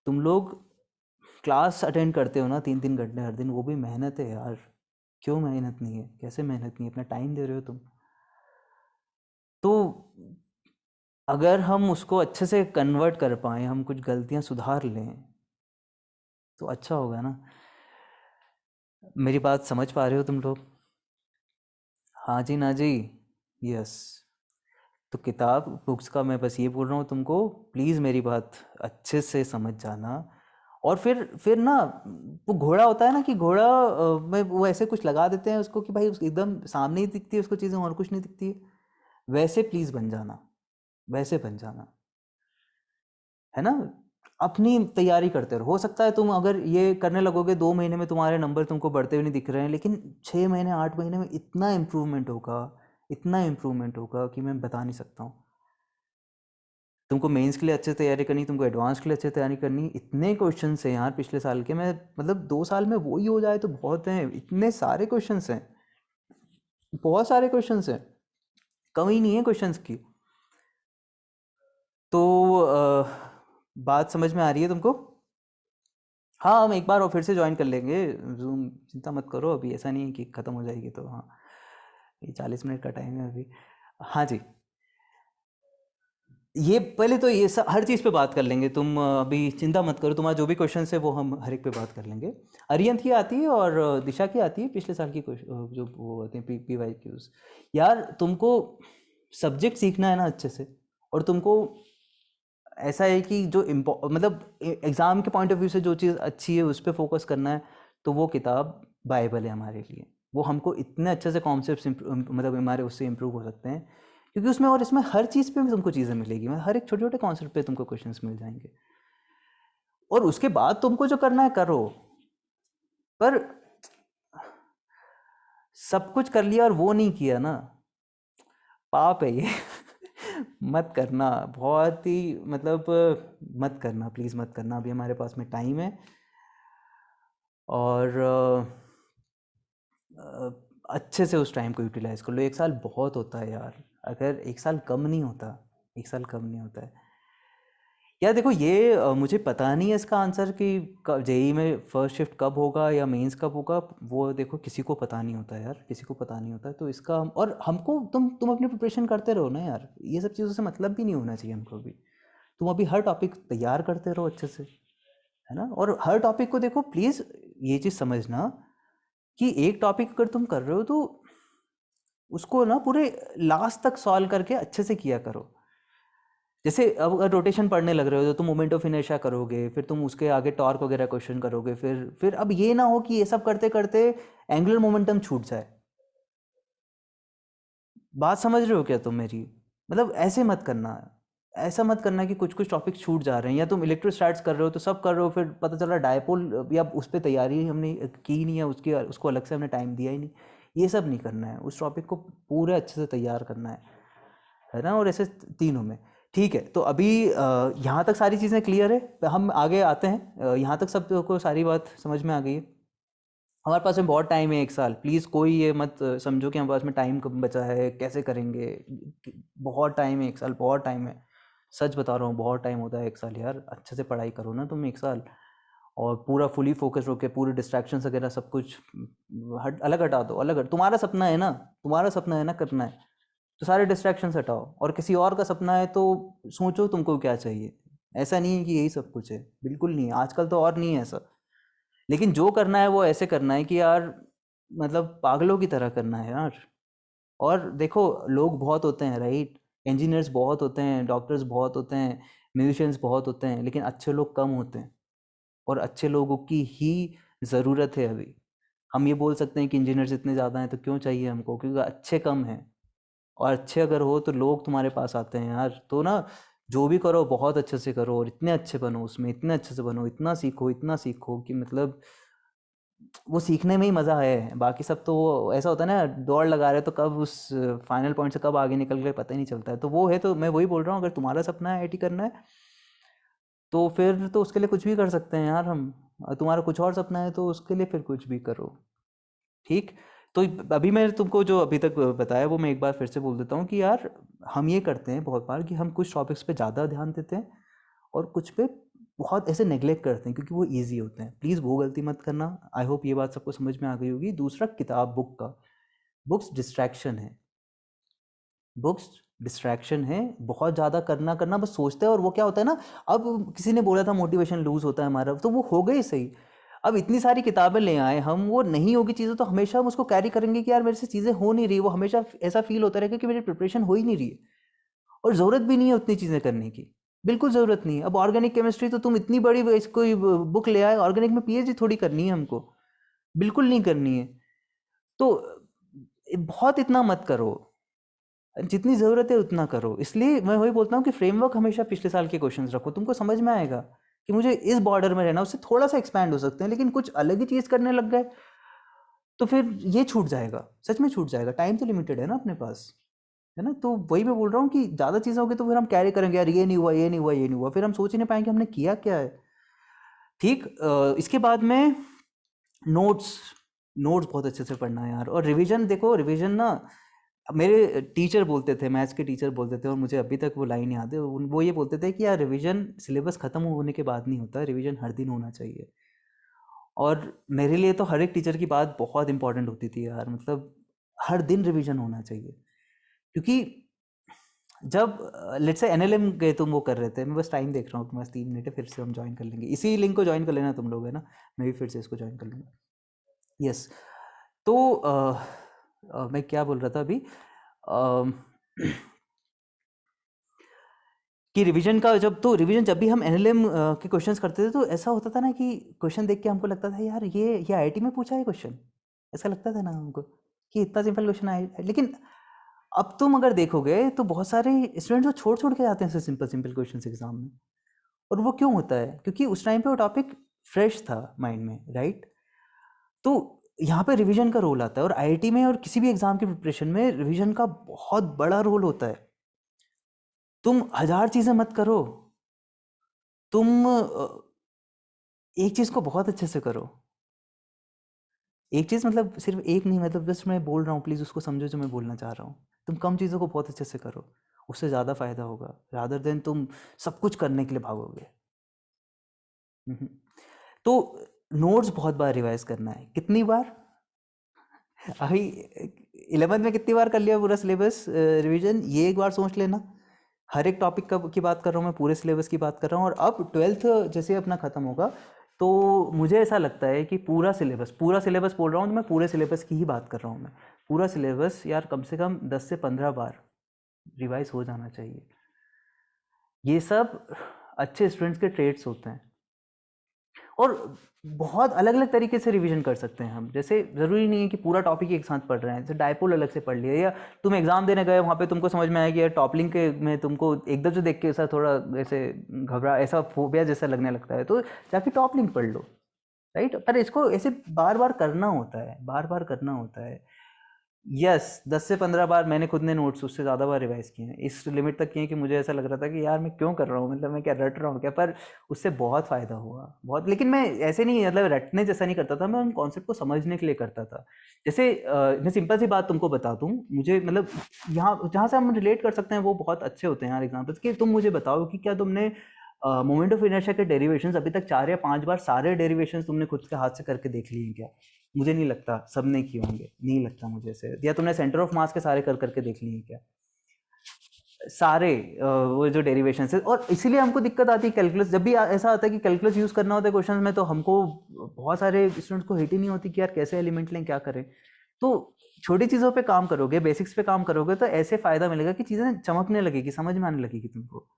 तुम लोग क्लास अटेंड करते हो ना 3-3 घंटे हर दिन, वो भी मेहनत है यार। क्यों मेहनत नहीं है? कैसे मेहनत नहीं है? अपना टाइम दे रहे हो तुम। तो अगर हम उसको अच्छे से कन्वर्ट कर पाएँ, हम कुछ गलतियाँ सुधार लें तो अच्छा होगा ना। मेरी बात समझ पा रहे हो तुम लोग? हाँ जी, ना जी, यस। तो किताब बुक्स का मैं बस ये बोल रहा हूँ तुमको, प्लीज़ मेरी बात अच्छे से समझ जाना। और फिर ना वो घोड़ा होता है ना कि घोड़ा में वो ऐसे कुछ लगा देते हैं उसको कि भाई एकदम सामने ही दिखती है उसको चीज़ें और कुछ नहीं दिखती है, वैसे प्लीज़ बन जाना, वैसे बन जाना, है ना। अपनी तैयारी करते रहो। हो सकता है तुम अगर ये करने लगोगे 2 महीने में तुम्हारे नंबर तुमको बढ़ते हुए नहीं दिख रहे हैं, लेकिन 6 महीने 8 महीने में इतना इम्प्रूवमेंट होगा, इतना इम्प्रूवमेंट होगा कि मैं बता नहीं सकता हूँ। तुमको मेंस के लिए अच्छे से तैयारी करनी, तुमको एडवांस के लिए अच्छे से तैयारी करनी। इतने क्वेश्चन हैं यार पिछले साल के, मैं मतलब 2 साल में वो ही हो जाए तो बहुत हैं, इतने सारे क्वेश्चन हैं, बहुत सारे क्वेश्चन हैं, कमी नहीं है क्वेश्चंस की। तो बात समझ में आ रही है तुमको? हाँ, हम एक बार और फिर से ज्वाइन कर लेंगे जूम, चिंता मत करो, अभी ऐसा नहीं है कि ख़त्म हो जाएगी तो। हाँ, ये 40 मिनट का टाइम है अभी। हाँ जी, ये पहले तो ये सब हर चीज़ पे बात कर लेंगे, तुम अभी चिंता मत करो, तुम्हारा जो भी क्वेश्चन है वो हम हर एक पे बात कर लेंगे। अरियंत की आती है और दिशा की आती है पिछले साल की जो वो होते हैं PYQs। यार तुमको सब्जेक्ट सीखना है ना अच्छे से, और तुमको ऐसा है कि जो मतलब एग्ज़ाम के पॉइंट ऑफ व्यू से जो चीज़ अच्छी है उस पर फोकस करना है, तो वो किताब बाइबल है हमारे लिए। वो हमको इतने अच्छे से कॉन्सेप्ट्स मतलब हमारे उससे इम्प्रूव हो सकते हैं, क्योंकि उसमें और इसमें हर चीज़ पे भी तुमको चीज़ें मिलेगी, मतलब हर एक छोटे छोटे कॉन्सेप्ट पे तुमको क्वेश्चंस मिल जाएंगे, और उसके बाद तुमको जो करना है करो। पर सब कुछ कर लिया और वो नहीं किया ना, पाप है ये। मत करना, बहुत ही मतलब मत करना, प्लीज़ मत करना। अभी हमारे पास में टाइम है, और अच्छे से उस टाइम को यूटिलाइज़ कर लो। 1 साल बहुत होता है यार, अगर 1 साल कम नहीं होता, 1 साल कम नहीं होता है यार। देखो ये मुझे पता नहीं है इसका आंसर कि जेई में फर्स्ट शिफ्ट कब होगा या मेंस कब होगा, वो देखो किसी को पता नहीं होता यार, किसी को पता नहीं होता। तो इसका और हमको तुम अपनी प्रिपरेशन करते रहो ना यार, ये सब चीज़ों से मतलब भी नहीं होना चाहिए हमको भी। तुम अभी हर टॉपिक तैयार करते रहो अच्छे से, है ना। और हर टॉपिक को देखो, प्लीज़ ये चीज़ समझना कि एक टॉपिक अगर तुम कर रहे हो तो उसको ना पूरे लास्ट तक सॉल्व करके अच्छे से किया करो। जैसे अब अगर रोटेशन पढ़ने लग रहे हो तो तुम मोमेंट ऑफ इनर्शिया करोगे, फिर तुम उसके आगे टॉर्क वगैरह क्वेश्चन करोगे, फिर अब ये ना हो कि ये सब करते करते एंगुलर मोमेंटम छूट जाए। बात समझ रहे हो क्या तुम मेरी? मतलब ऐसे मत करना, ऐसा मत करना कि कुछ कुछ टॉपिक छूट जा रहे हैं, या तुम इलेक्ट्रोस्टैट्स कर रहे हो तो सब कर रहे हो, फिर पता चला डायपोल या उस पर तैयारी हमने की नहीं है, उसको अलग से हमने टाइम दिया ही नहीं। ये सब नहीं करना है, उस टॉपिक को पूरे अच्छे से तैयार करना है ना। और ऐसे तीनों में ठीक है। तो अभी यहाँ तक सारी चीज़ें क्लियर है, हम आगे आते हैं। यहाँ तक सबको सारी बात समझ में आ गई है। हमारे पास में बहुत टाइम है, 1 साल। प्लीज़ कोई ये मत समझो कि हमारे पास में टाइम कब बचा है, कैसे करेंगे। बहुत टाइम है, 1 साल बहुत टाइम है। सच बता रहा हूँ, बहुत टाइम होता है 1 साल यार। अच्छे से पढ़ाई करो ना तुम 1 साल, और पूरा फुली फोकस होके पूरे डिस्ट्रैक्शंस वगैरह सब कुछ अलग हटा दो। तुम्हारा सपना है ना, तुम्हारा सपना है ना करना है, तो सारे डिस्ट्रैक्शंस हटाओ। और किसी और का सपना है तो सोचो तुमको क्या चाहिए। ऐसा नहीं है कि यही सब कुछ है, बिल्कुल नहीं है। आजकल तो और नहीं है ऐसा। लेकिन जो करना है वो ऐसे करना है कि यार मतलब पागलों की तरह करना है यार। और देखो लोग बहुत होते हैं, राइट। इंजीनियर्स बहुत होते हैं, डॉक्टर्स बहुत होते हैं, म्यूजिशियंस बहुत होते हैं, लेकिन अच्छे लोग कम होते हैं, और अच्छे लोगों की ही ज़रूरत है अभी। हम ये बोल सकते हैं कि इंजीनियर्स इतने ज़्यादा हैं तो क्यों चाहिए हमको, क्योंकि अच्छे कम हैं। और अच्छे अगर हो तो लोग तुम्हारे पास आते हैं यार। तो ना जो भी करो बहुत अच्छे से करो, और इतने अच्छे बनो उसमें, इतने अच्छे से बनो, इतना सीखो कि मतलब वो सीखने में ही मज़ा है। बाकी सब तो वो ऐसा होता है ना, दौड़ लगा रहे तो कब उस फाइनल पॉइंट से कब आगे निकल गए पता ही नहीं चलता है। तो वो है, तो मैं वही बोल रहा हूँ, अगर तुम्हारा सपना है आईआईटी करना है तो फिर तो उसके लिए कुछ भी कर सकते हैं यार हम। और तुम्हारा कुछ और सपना है तो उसके लिए फिर कुछ भी करो, ठीक। तो अभी मैंने तुमको जो अभी तक बताया वो मैं एक बार फिर से बोल देता हूँ कि यार हम ये करते हैं बहुत बार कि हम कुछ टॉपिक्स पे ज़्यादा ध्यान देते हैं और कुछ पे बहुत ऐसे नेग्लेक्ट करते हैं क्योंकि वो इजी होते हैं। प्लीज़ वो गलती मत करना। आई होप ये बात सबको समझ में आ गई होगी। दूसरा, किताब बुक्स डिस्ट्रैक्शन है। बुक्स डिस्ट्रैक्शन है, बहुत ज़्यादा करना करना बस सोचते हैं। और वो क्या होता है ना, अब किसी ने बोला था मोटिवेशन लूज़ होता है हमारा, तो वो हो गई सही। अब इतनी सारी किताबें ले आए हम, वो नहीं होगी चीज़ें तो हमेशा हम उसको कैरी करेंगे कि यार मेरे से चीज़ें हो नहीं रही। वो हमेशा ऐसा फील होता रहेगा कि मेरी प्रिपरेशन हो ही नहीं रही है, और ज़रूरत भी नहीं है उतनी चीज़ें करने की। बिल्कुल ज़रूरत नहीं है। अब ऑर्गेनिक केमिस्ट्री तो तुम इतनी बड़ी कोई बुक ले आए, ऑर्गेनिक में पीएचडी थोड़ी करनी है हमको, बिल्कुल नहीं करनी है। तो बहुत इतना मत करो, जितनी ज़रूरत है उतना करो। इसलिए मैं वही बोलता हूँ कि फ्रेमवर्क हमेशा पिछले साल के क्वेश्चंस रखो, तुमको समझ में आएगा कि मुझे इस बॉर्डर में रहना, उससे थोड़ा सा एक्सपैंड हो सकते हैं, लेकिन कुछ अलग ही चीज़ करने लग गए तो फिर ये छूट जाएगा, सच में छूट जाएगा। टाइम तो लिमिटेड है ना अपने पास, है ना। तो वही मैं बोल रहा हूँ कि ज़्यादा चीज़ें होगी तो फिर हम कैरी करेंगे, यार ये नहीं हुआ, ये नहीं हुआ, ये नहीं हुआ, फिर हम सोच ही नहीं पाएंगे हमने किया क्या है, ठीक। इसके बाद में नोट्स नोट्स बहुत अच्छे से पढ़ना है यार। और रिवीजन, देखो रिवीजन ना, मेरे टीचर बोलते थे, मैथ्स के टीचर बोलते थे, और मुझे अभी तक वो लाइन याद है। वो ये बोलते थे कि यार रिवीजन सिलेबस ख़त्म होने के बाद नहीं होता, रिवीजन हर दिन होना चाहिए। और मेरे लिए तो हर एक टीचर की बात बहुत इंपॉर्टेंट होती थी यार। मतलब हर दिन रिवीजन होना चाहिए, क्योंकि जब लेट्स से एनएलएम के तुम वो कर रहे थे, मैं बस टाइम देख रहा हूँ, तुम्हारे 3 मिनट है, फिर से हम ज्वाइन कर लेंगे। इसी लिंक को ज्वाइन कर लेना तुम लोग, है ना। मैं भी फिर से इसको ज्वाइन कर लूँगा। यस। तो मैं क्या बोल रहा था अभी, कि रिवीजन का जब भी हम एनएलएम के क्वेश्चंस करते थे तो ऐसा होता था ना कि क्वेश्चन देख के हमको लगता था यार ये आईआईटी में पूछा है क्वेश्चन, ऐसा लगता था ना हमको कि इतना सिंपल क्वेश्चन है। लेकिन अब तुम अगर देखोगे तो बहुत सारे स्टूडेंट्स वो छोड़ के जाते हैं ऐसे सिंपल सिंपल क्वेश्चन एग्जाम में। और वो क्यों होता है? क्योंकि उस टाइम पे वो टॉपिक फ्रेश था माइंड में, राइट? तो यहाँ पे रिवीजन का रोल आता है, और आईआईटी में और किसी भी एग्जाम की प्रिपरेशन में रिवीजन का बहुत बड़ा रोल होता है। तुम 1000 चीजें मत करो, तुम एक चीज को बहुत अच्छे से करो। एक चीज मतलब सिर्फ एक नहीं, मतलब जस्ट मैं बोल रहा हूँ, प्लीज उसको समझो जो मैं बोलना चाह रहा हूँ। तुम कम चीजों को बहुत अच्छे से करो, उससे ज्यादा फायदा होगा रादर देन तुम सब कुछ करने के लिए भागोगे। हम्म। तो नोट्स बहुत बार रिवाइज करना है। कितनी बार? अभी 11th में कितनी बार कर लिया पूरा सिलेबस रिवीजन, ये एक बार सोच लेना। हर एक टॉपिक की बात कर रहा हूँ मैं, पूरे सिलेबस की बात कर रहा हूँ। और अब 12th जैसे अपना ख़त्म होगा तो मुझे ऐसा लगता है कि पूरा सिलेबस बोल रहा हूँ तो मैं पूरे सिलेबस की ही बात कर रहा हूँ। मैं पूरा सिलेबस यार कम से कम 10 से 15 बार रिवाइज हो जाना चाहिए। ये सब अच्छे स्टूडेंट्स के ट्रेड्स होते हैं, और बहुत अलग अलग तरीके से रिवीजन कर सकते हैं हम। जैसे ज़रूरी नहीं है कि पूरा टॉपिक एक साथ पढ़ रहे हैं, जैसे डायपोल अलग से पढ़ लिया, या तुम एग्जाम देने गए वहाँ पे तुमको समझ में आया कि यार टॉपलिंग के में तुमको एकदम से देख के ऐसा थोड़ा ऐसे घबरा, ऐसा फोबिया जैसा लगने लगता है, तो जाके टॉपलिंग पढ़ लो, राइट? पर इसको ऐसे बार बार करना होता है, बार बार करना होता है। यस, 10 से 15 बार मैंने खुद ने नोट्स उससे ज़्यादा बार रिवाइज किए हैं, इस लिमिट तक किए हैं कि मुझे ऐसा लग रहा था कि यार मैं क्यों कर रहा हूँ, मतलब मैं क्या रट रहा हूँ क्या? पर उससे बहुत फ़ायदा हुआ, बहुत। लेकिन मैं ऐसे नहीं, मतलब रटने जैसा नहीं करता था, मैं उन कॉन्सेप्ट को समझने के लिए करता था। जैसे मैं सिंपल सी बात तुमको बता दूँ, मुझे मतलब यहाँ जहाँ से हम रिलेट कर सकते हैं वो बहुत अच्छे होते हैं यार एग्जाम्पल्स, कि तुम मुझे बताओ कि क्या तुमने मोमेंट ऑफ इनर्शिया के डेरिवेशंस अभी तक 4 या 5 बार सारे डेरिवेशंस तुमने खुद के हाथ से करके देख लिए हैं क्या? मुझे नहीं लगता सब ने किए होंगे, नहीं लगता मुझे से। या तुमने सेंटर ऑफ मास के सारे कर करके देख लिए हैं क्या? सारे वो जो डेरिवेशन है। और इसीलिए हमको दिक्कत आती है कैलकुलस, जब भी ऐसा आता है कि कैलकुलस यूज़ करना होता है क्वेश्चन में, तो हमको बहुत सारे स्टूडेंट्स को हिट ही नहीं होती कि यार कैसे एलिमेंट लें, क्या करें। तो छोटी चीज़ों पे काम करोगे, बेसिक्स पे काम करोगे, तो ऐसे फ़ायदा मिलेगा कि चीज़ें चमकने लगेगी, समझ में आने लगेगी तुमको।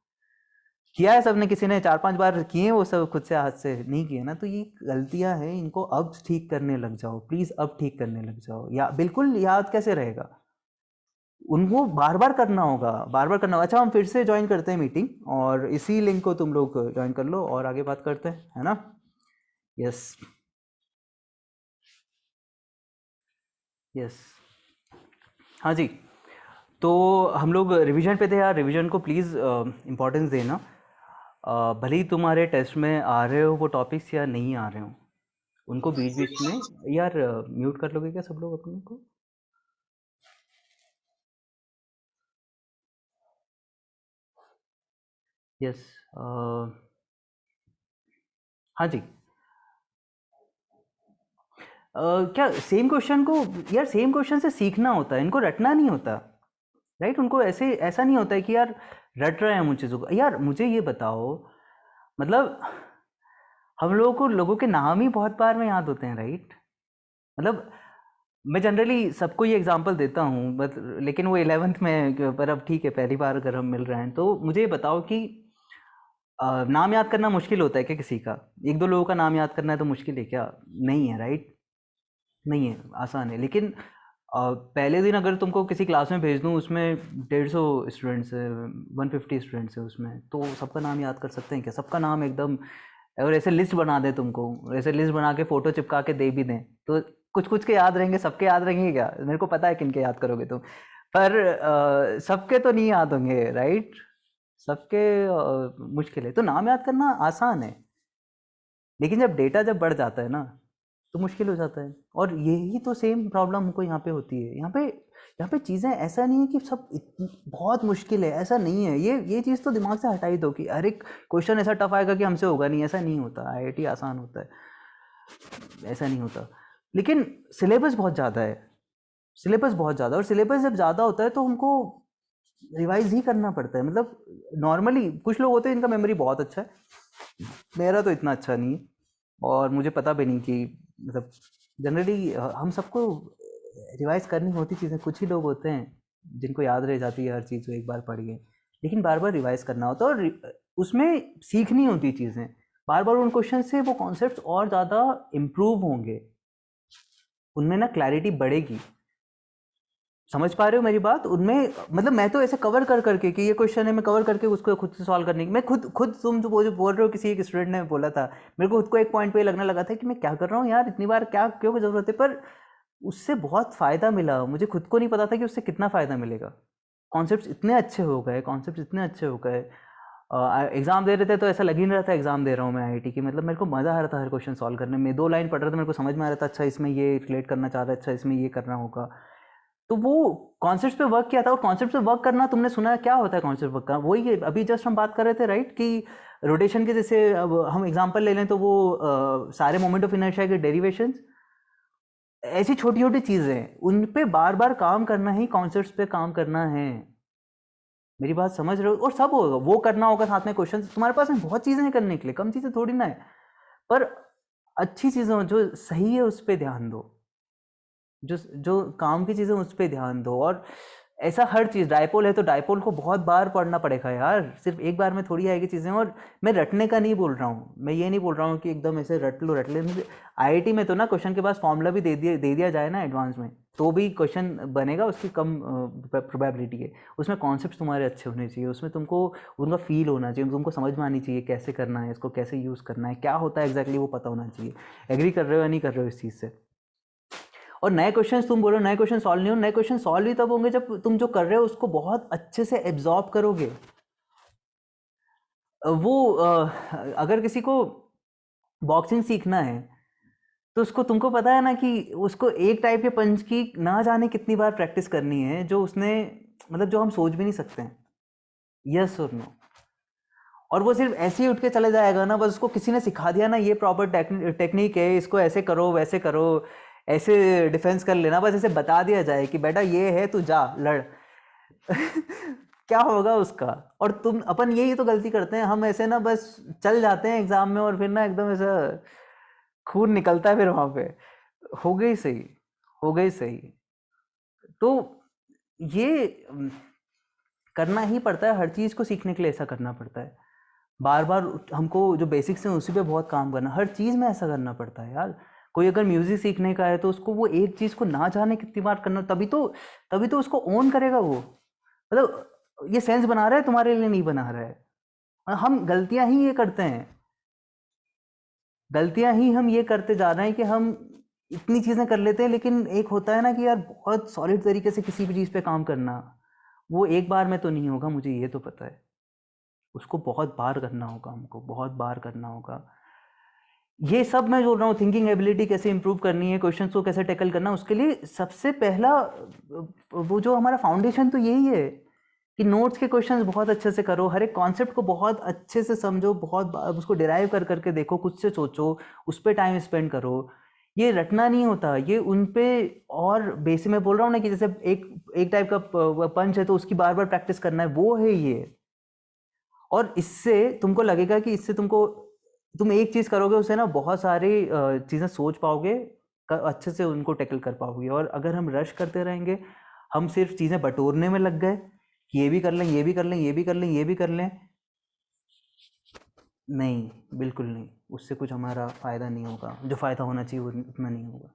किया है सबने, किसी ने 4-5 बार किए वो सब खुद से हाथ से नहीं किए ना, तो ये गलतियां हैं, इनको अब ठीक करने लग जाओ प्लीज, अब ठीक करने लग जाओ। या बिल्कुल याद कैसे रहेगा, उनको बार बार करना होगा, बार बार करना होगा। अच्छा, हम फिर से ज्वाइन करते हैं मीटिंग, और इसी लिंक को तुम लोग ज्वाइन कर लो और आगे बात करते हैं, है ना? यस यस, हाँ जी। तो हम लोग रिवीजन पे थे यार, रिवीजन को प्लीज़ इम्पोर्टेंस देना। भले ही तुम्हारे टेस्ट में आ रहे हो वो टॉपिक्स या नहीं आ रहे हो, उनको बीच बीच में यार म्यूट कर लोगे क्या सब लोग अपने को? यस, हाँ जी। क्या सेम क्वेश्चन को, यार सेम क्वेश्चन से सीखना होता है, इनको रटना नहीं होता, राइट? उनको ऐसे ऐसा नहीं होता है कि यार रट रहे हैं हम उन चीज़ों को। यार मुझे ये बताओ, मतलब हम लोगों को लोगों के नाम ही बहुत बार में याद होते हैं, राइट? मतलब मैं जनरली सबको ये एग्जांपल देता हूँ, बट लेकिन वो 11th में, पर अब ठीक है, पहली बार अगर हम मिल रहे हैं तो मुझे ये बताओ कि नाम याद करना मुश्किल होता है क्या किसी का? एक दो लोगों का नाम याद करना है तो मुश्किल है क्या? नहीं है, राइट? नहीं है, आसान है। लेकिन पहले दिन अगर तुमको किसी क्लास में भेज दूँ, उसमें 150 स्टूडेंट्स है, 150 स्टूडेंट्स है उसमें, तो सबका नाम याद कर सकते हैं क्या? सबका नाम एकदम, और ऐसे लिस्ट बना दे तुमको, ऐसे लिस्ट बना के फ़ोटो चिपका के दे भी दें, तो कुछ कुछ के याद रहेंगे, सबके याद रहेंगे क्या? मेरे को पता है किन के याद करोगे तुम, पर सबके तो नहीं याद होंगे, राइट? सबके मुश्किल है। तो नाम याद करना आसान है, लेकिन जब डेटा जब बढ़ जाता है ना, तो मुश्किल हो जाता है। और यही तो सेम प्रॉब्लम हमको यहाँ पे होती है। यहाँ पे चीज़ें, ऐसा नहीं है कि सब बहुत मुश्किल है, ऐसा नहीं है। ये चीज़ तो दिमाग से हटा ही दो कि हर एक क्वेश्चन ऐसा टफ आएगा कि हमसे होगा नहीं, ऐसा नहीं होता। आईआईटी आसान होता है, ऐसा नहीं होता। लेकिन सिलेबस बहुत ज़्यादा है, सिलेबस बहुत ज़्यादा, और सिलेबस जब ज़्यादा होता है तो हमको रिवाइज ही करना पड़ता है। मतलब नॉर्मली कुछ लोग होते हैं इनका मेमोरी बहुत अच्छा है, मेरा तो इतना अच्छा नहीं है, और मुझे पता भी नहीं कि मतलब जनरली हम सबको रिवाइज करनी होती चीज़ें। कुछ ही लोग होते हैं जिनको याद रह जाती है हर चीज़ जो एक बार पढ़ी है, लेकिन बार बार रिवाइज करना होता है और उसमें सीखनी होती चीज़ें, बार बार उन क्वेश्चन से वो कॉन्सेप्ट्स और ज़्यादा इम्प्रूव होंगे, उनमें ना क्लैरिटी बढ़ेगी। समझ पा रहे हो मेरी बात? उनमें मतलब मैं तो ऐसे कवर कर करके कि ये क्वेश्चन है, मैं कवर करके उसको खुद से सॉल्व करने की, मैं खुद तुम जो बोल रहे हो, किसी एक स्टूडेंट ने बोला था मेरे को खुद को एक पॉइंट पे लगने लगा था कि मैं क्या कर रहा हूँ यार, इतनी बार क्या क्यों ज़रूरत है, पर उससे बहुत फ़ायदा मिला। मुझे खुद को नहीं पता था कि उससे कितना फ़ायदा मिलेगा। कॉन्सेप्ट्स इतने अच्छे हो गए, कॉन्सेप्ट्स इतने अच्छे हो गए। एग्ज़ाम दे रहे थे तो ऐसा लग ही नहीं रहा था एग्ज़ाम दे रहा हूँ मैं आईआईटी की, मतलब मेरे को मज़ा आ रहा था हर क्वेश्चन सॉल्व करने में। 2 लाइन पढ़ रहा था, मेरे को समझ में आ रहा था अच्छा इसमें ये रिलेट करना चाह रहा है, अच्छा इसमें ये करना होगा। तो वो कॉन्सेप्ट पे वर्क किया था। और कॉन्सेप्ट पे वर्क करना, तुमने सुना है क्या होता है कॉन्सेप्ट वर्क करना? वही है, अभी जस्ट हम बात कर रहे थे राइट, कि रोटेशन के जैसे अब हम एग्जांपल ले लें तो वो सारे मोमेंट ऑफ इनर्शिया के डेरिवेशंस, ऐसी छोटी छोटी चीज़ें, उन पे बार बार काम करना ही कॉन्सेप्ट्स पे काम करना है। मेरी बात समझ रहे हो? और सब होगा, वो करना होगा साथ में क्वेश्चन। तुम्हारे पास में बहुत चीज़ें हैं करने के लिए, कम चीज़ें थोड़ी ना है, पर अच्छी चीज़ें जो सही है उस पर ध्यान दो, जो जो काम की चीज़ें उस पर ध्यान दो। और ऐसा हर चीज़, डायपोल है तो डायपोल को बहुत बार पढ़ना पड़ेगा यार, सिर्फ एक बार में थोड़ी आएगी चीज़ें। और मैं रटने का नहीं बोल रहा हूँ, मैं ये नहीं बोल रहा हूँ कि एकदम ऐसे रट ले। आईआईटी में तो ना क्वेश्चन के पास फॉर्मूला भी दे दिया जाए ना एडवांस में, तो भी क्वेश्चन बनेगा, उसकी कम प्रोबेबिलिटी है। उसमें कॉन्सेप्ट तुम्हारे अच्छे होने चाहिए, उसमें तुमको उनका फील होना चाहिए, तुमको समझ में आनी चाहिए कैसे करना है, इसको कैसे यूज़ करना है, क्या होता है एग्जैक्टली वो पता होना चाहिए। एग्री कर रहे हो या नहीं कर रहे हो इस चीज़ से? और नए क्वेश्चंस, तुम बोलो नए क्वेश्चन सॉल्व नहीं हो, नए क्वेश्चन सॉल्व ही तब होंगे जब तुम जो कर रहे हो उसको बहुत अच्छे से एब्जॉर्ब करोगे। अगर किसी को बॉक्सिंग सीखना है तो उसको, तुमको पता है ना कि उसको एक टाइप के पंच की ना जाने कितनी बार प्रैक्टिस करनी है, जो उसने मतलब जो हम सोच भी नहीं सकते हैं। यस और नो? और वो सिर्फ ऐसे ही उठ के चले जाएगा ना, बस उसको किसी ने सिखा दिया ना ये प्रॉपर टेक्निक है, इसको ऐसे करो वैसे करो, ऐसे डिफेंस कर लेना, बस ऐसे बता दिया जाए कि बेटा ये है तू जा लड़। क्या होगा उसका? और तुम अपन यही तो गलती करते हैं हम, ऐसे ना बस चल जाते हैं एग्जाम में और फिर ना एकदम ऐसा खून निकलता है फिर वहां पे। हो गई सही, हो गई सही। तो ये करना ही पड़ता है, हर चीज़ को सीखने के लिए ऐसा करना पड़ता है। बार बार हमको जो बेसिक्स हैं उसी पे बहुत काम करना, हर चीज़ में ऐसा करना पड़ता है यार। कोई अगर म्यूजिक सीखने का है तो उसको वो एक चीज़ को ना जाने कितनी बार करना, तभी तो उसको ओन करेगा वो। मतलब ये सेंस बना रहा है तुम्हारे लिए, नहीं बना रहा है। हम गलतियां ही ये करते हैं, गलतियां ही हम ये करते जा रहे हैं कि हम इतनी चीज़ें कर लेते हैं, लेकिन एक होता है ना कि यार बहुत सॉलिड तरीके से किसी भी चीज़ पे काम करना, वो एक बार में तो नहीं होगा, मुझे ये तो पता है। उसको बहुत बार करना होगा, हमको बहुत बार करना होगा। ये सब मैं बोल रहा हूँ, थिंकिंग एबिलिटी कैसे इंप्रूव करनी है, क्वेश्चन को कैसे टैकल करना, उसके लिए सबसे पहला वो जो हमारा फाउंडेशन तो यही है कि नोट्स के क्वेश्चंस बहुत अच्छे से करो, हर एक कॉन्सेप्ट को बहुत अच्छे से समझो, बहुत उसको डिराइव कर करके देखो, खुद से सोचो, उस पर टाइम स्पेंड करो। ये रटना नहीं होता, ये उन पे और बेसिक, मैं बोल रहा हूँ ना कि जैसे एक टाइप का पंच है तो उसकी बार बार प्रैक्टिस करना है, वो है ये। और इससे तुमको लगेगा कि इससे तुम एक चीज़ करोगे, उससे ना बहुत सारी चीज़ें सोच पाओगे, अच्छे से उनको टैकल कर पाओगे। और अगर हम रश करते रहेंगे, हम सिर्फ चीज़ें बटोरने में लग गए कि ये भी कर लें, ये भी कर लें, ये भी कर लें, ये भी कर लें, नहीं, बिल्कुल नहीं, उससे कुछ हमारा फ़ायदा नहीं होगा, जो फ़ायदा होना चाहिए वो उतना नहीं होगा।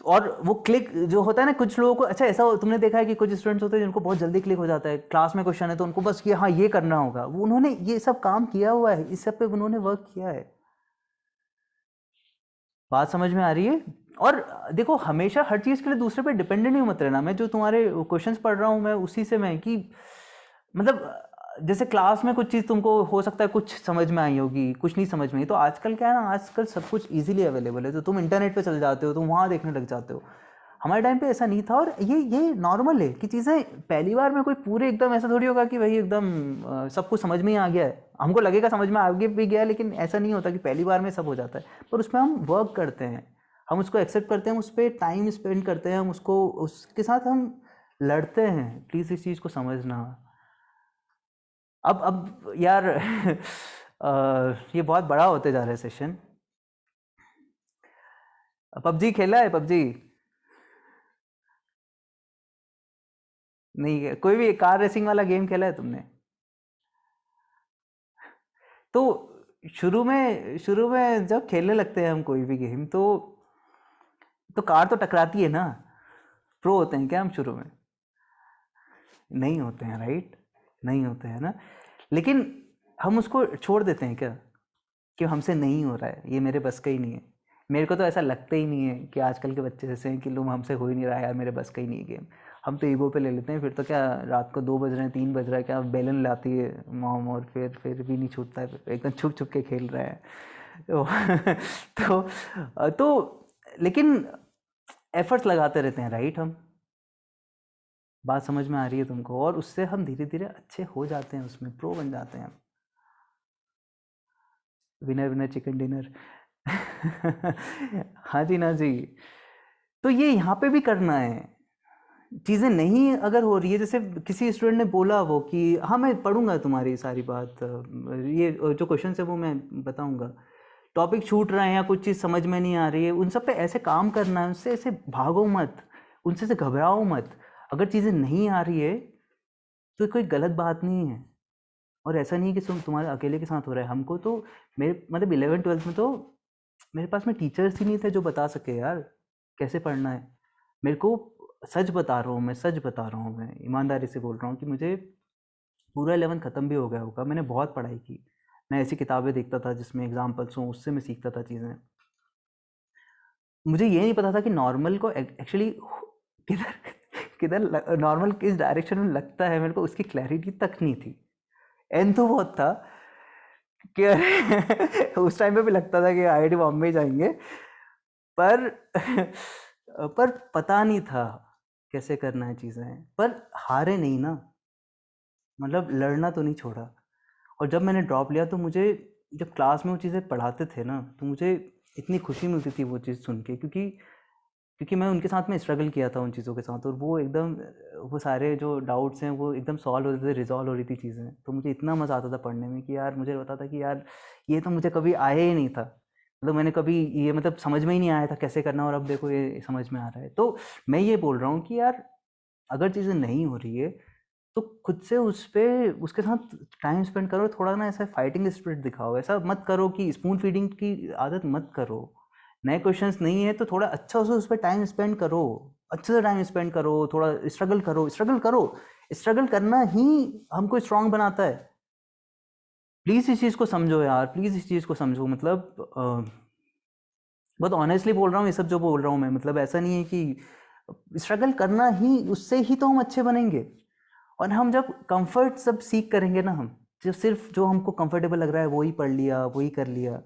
और वो क्लिक जो होता है ना कुछ लोगों को, अच्छा ऐसा तुमने देखा है कि कुछ स्टूडेंट्स होते हैं जिनको बहुत जल्दी क्लिक हो जाता है, क्लास में क्वेश्चन है तो उनको बस ये हाँ ये करना होगा, वो उन्होंने ये सब काम किया हुआ है, इस सब पे उन्होंने वर्क किया है। बात समझ में आ रही है? और देखो, हमेशा हर चीज़ के लिए दूसरे पे डिपेंडेंट ही मत रहना। मैं जो तुम्हारे क्वेश्चंस पढ़ रहा हूँ, मैं उसी से मैं कि मतलब जैसे क्लास में कुछ चीज़ तुमको हो सकता है कुछ समझ में आई होगी, कुछ नहीं समझ में आई, तो आजकल क्या है ना, आजकल सब कुछ इजीली अवेलेबल है, तो तुम इंटरनेट पे चले जाते हो, तुम वहाँ देखने लग जाते हो। हमारे टाइम पे ऐसा नहीं था। और ये नॉर्मल है कि चीज़ें पहली बार में कोई पूरे एकदम ऐसा थोड़ी होगा कि भाई एकदम सब कुछ समझ में ही आ गया है। हमको लगेगा समझ में आगे भी गया है, लेकिन ऐसा नहीं होता कि पहली बार में सब हो जाता है। पर उसमें हम वर्क करते हैं, हम उसको एक्सेप्ट करते हैं, उस पर टाइम स्पेंड करते हैं, हम उसको उसके साथ हम लड़ते हैं। प्लीज़ इस चीज़ को समझना। अब यार ये बहुत बड़ा होते जा रहा है सेशन। पबजी खेला है? पबजी नहीं, कोई भी कार रेसिंग वाला गेम खेला है तुमने? तो शुरू में जब खेलने लगते हैं हम कोई भी गेम, तो कार तो टकराती है ना। प्रो होते हैं क्या हम शुरू में? नहीं होते हैं, राइट? नहीं होते हैं ना। लेकिन हम उसको छोड़ देते हैं क्या कि हमसे नहीं हो रहा है, ये मेरे बस का ही नहीं है। मेरे को तो ऐसा लगता ही नहीं है कि आजकल के बच्चे जैसे हैं कि लो हमसे हो ही नहीं रहा है यार, मेरे बस का ही नहीं है गेम। हम तो ईगो पे ले लेते हैं। फिर तो क्या, रात को 2 बज रहे हैं, 3 बज रहा है, क्या बेलन लाती है मॉम, और फिर भी नहीं छूटता है, एकदम छुप छुप के खेल रहे हैं। तो लेकिन एफर्ट्स लगाते रहते हैं, राइट? हम, बात समझ में आ रही है तुमको? और उससे हम धीरे धीरे अच्छे हो जाते हैं, उसमें प्रो बन जाते हैं। Winner winner chicken dinner. हाँ जी ना जी। तो ये यहाँ पे भी करना है। चीज़ें नहीं अगर हो रही है, जैसे किसी स्टूडेंट ने बोला वो कि हाँ मैं पढ़ूंगा तुम्हारी सारी बात, ये जो क्वेश्चन है वो मैं बताऊंगा। टॉपिक छूट रहे हैं या कुछ चीज़ समझ में नहीं आ रही है, उन सब पे ऐसे काम करना है, उनसे ऐसे भागो मत, उनसे से घबराओ मत। अगर चीज़ें नहीं आ रही है तो कोई गलत बात नहीं है। और ऐसा नहीं है कि तुम्हारे अकेले के साथ हो रहा है। हमको तो, मेरे मतलब 11th-12th में तो मेरे पास में टीचर्स ही नहीं थे जो बता सके यार कैसे पढ़ना है। मेरे को सच बता रहा हूँ मैं, सच बता रहा हूँ मैं, ईमानदारी से बोल रहा हूँ कि मुझे पूरा 11th ख़त्म भी हो गया होगा, मैंने बहुत पढ़ाई की। मैं ऐसी किताबें देखता था जिसमें एग्जाम्पल्स हों, उससे मैं सीखता था चीज़ें। मुझे ये नहीं पता था कि नॉर्मल को एक्चुअली किधर किधर नॉर्मल किस डायरेक्शन में लगता है, मेरे को उसकी क्लैरिटी तक नहीं थी। एन तो बहुत था कि उस टाइम पे भी लगता था कि आईआईटी बॉम्बे ही जाएंगे, पर पर पता नहीं था कैसे करना है चीज़ें। पर हारे नहीं ना, मतलब लड़ना तो नहीं छोड़ा। और जब मैंने ड्रॉप लिया तो मुझे, जब क्लास में वो चीज़ें पढ़ाते थे ना, तो मुझे इतनी खुशी मिलती थी वो चीज़ सुन के, क्योंकि मैं उनके साथ में स्ट्रगल किया था उन चीज़ों के साथ, और वो एकदम, वो सारे जो डाउट्स हैं वो एकदम सॉल्व हो रहे थे, रिजॉल्व हो रही थी चीज़ें। तो मुझे इतना मज़ा आता था पढ़ने में कि यार मुझे पता था कि यार ये तो मुझे कभी आया ही नहीं था, मतलब मैंने कभी ये, मतलब समझ में ही नहीं आया था कैसे करना, और अब देखो ये समझ में आ रहा है। तो मैं ये बोल रहा हूँ कि यार अगर चीज़ें नहीं हो रही है तो खुद से उसके साथ टाइम स्पेंड करो, थोड़ा ना ऐसा फाइटिंग स्पिरिट दिखाओ। ऐसा मत करो कि स्पून फीडिंग की आदत मत करो। नए क्वेश्चंस नहीं है तो थोड़ा अच्छा उस पर टाइम स्पेंड करो, अच्छे से टाइम स्पेंड करो, थोड़ा स्ट्रगल करो, स्ट्रगल करो। स्ट्रगल करना ही हमको स्ट्रांग बनाता है। प्लीज़ इस चीज़ को समझो यार, प्लीज़ इस चीज़ को समझो। मतलब बहुत ऑनेस्टली बोल रहा हूँ ये सब जो बोल रहा हूँ मैं, मतलब ऐसा नहीं है कि स्ट्रगल करना ही, उससे ही तो हम अच्छे बनेंगे। और हम जब कंफर्ट सब सीख करेंगे ना, हम जो सिर्फ जो हमको कंफर्टेबल लग रहा है वही पढ़ लिया, वही कर लिया,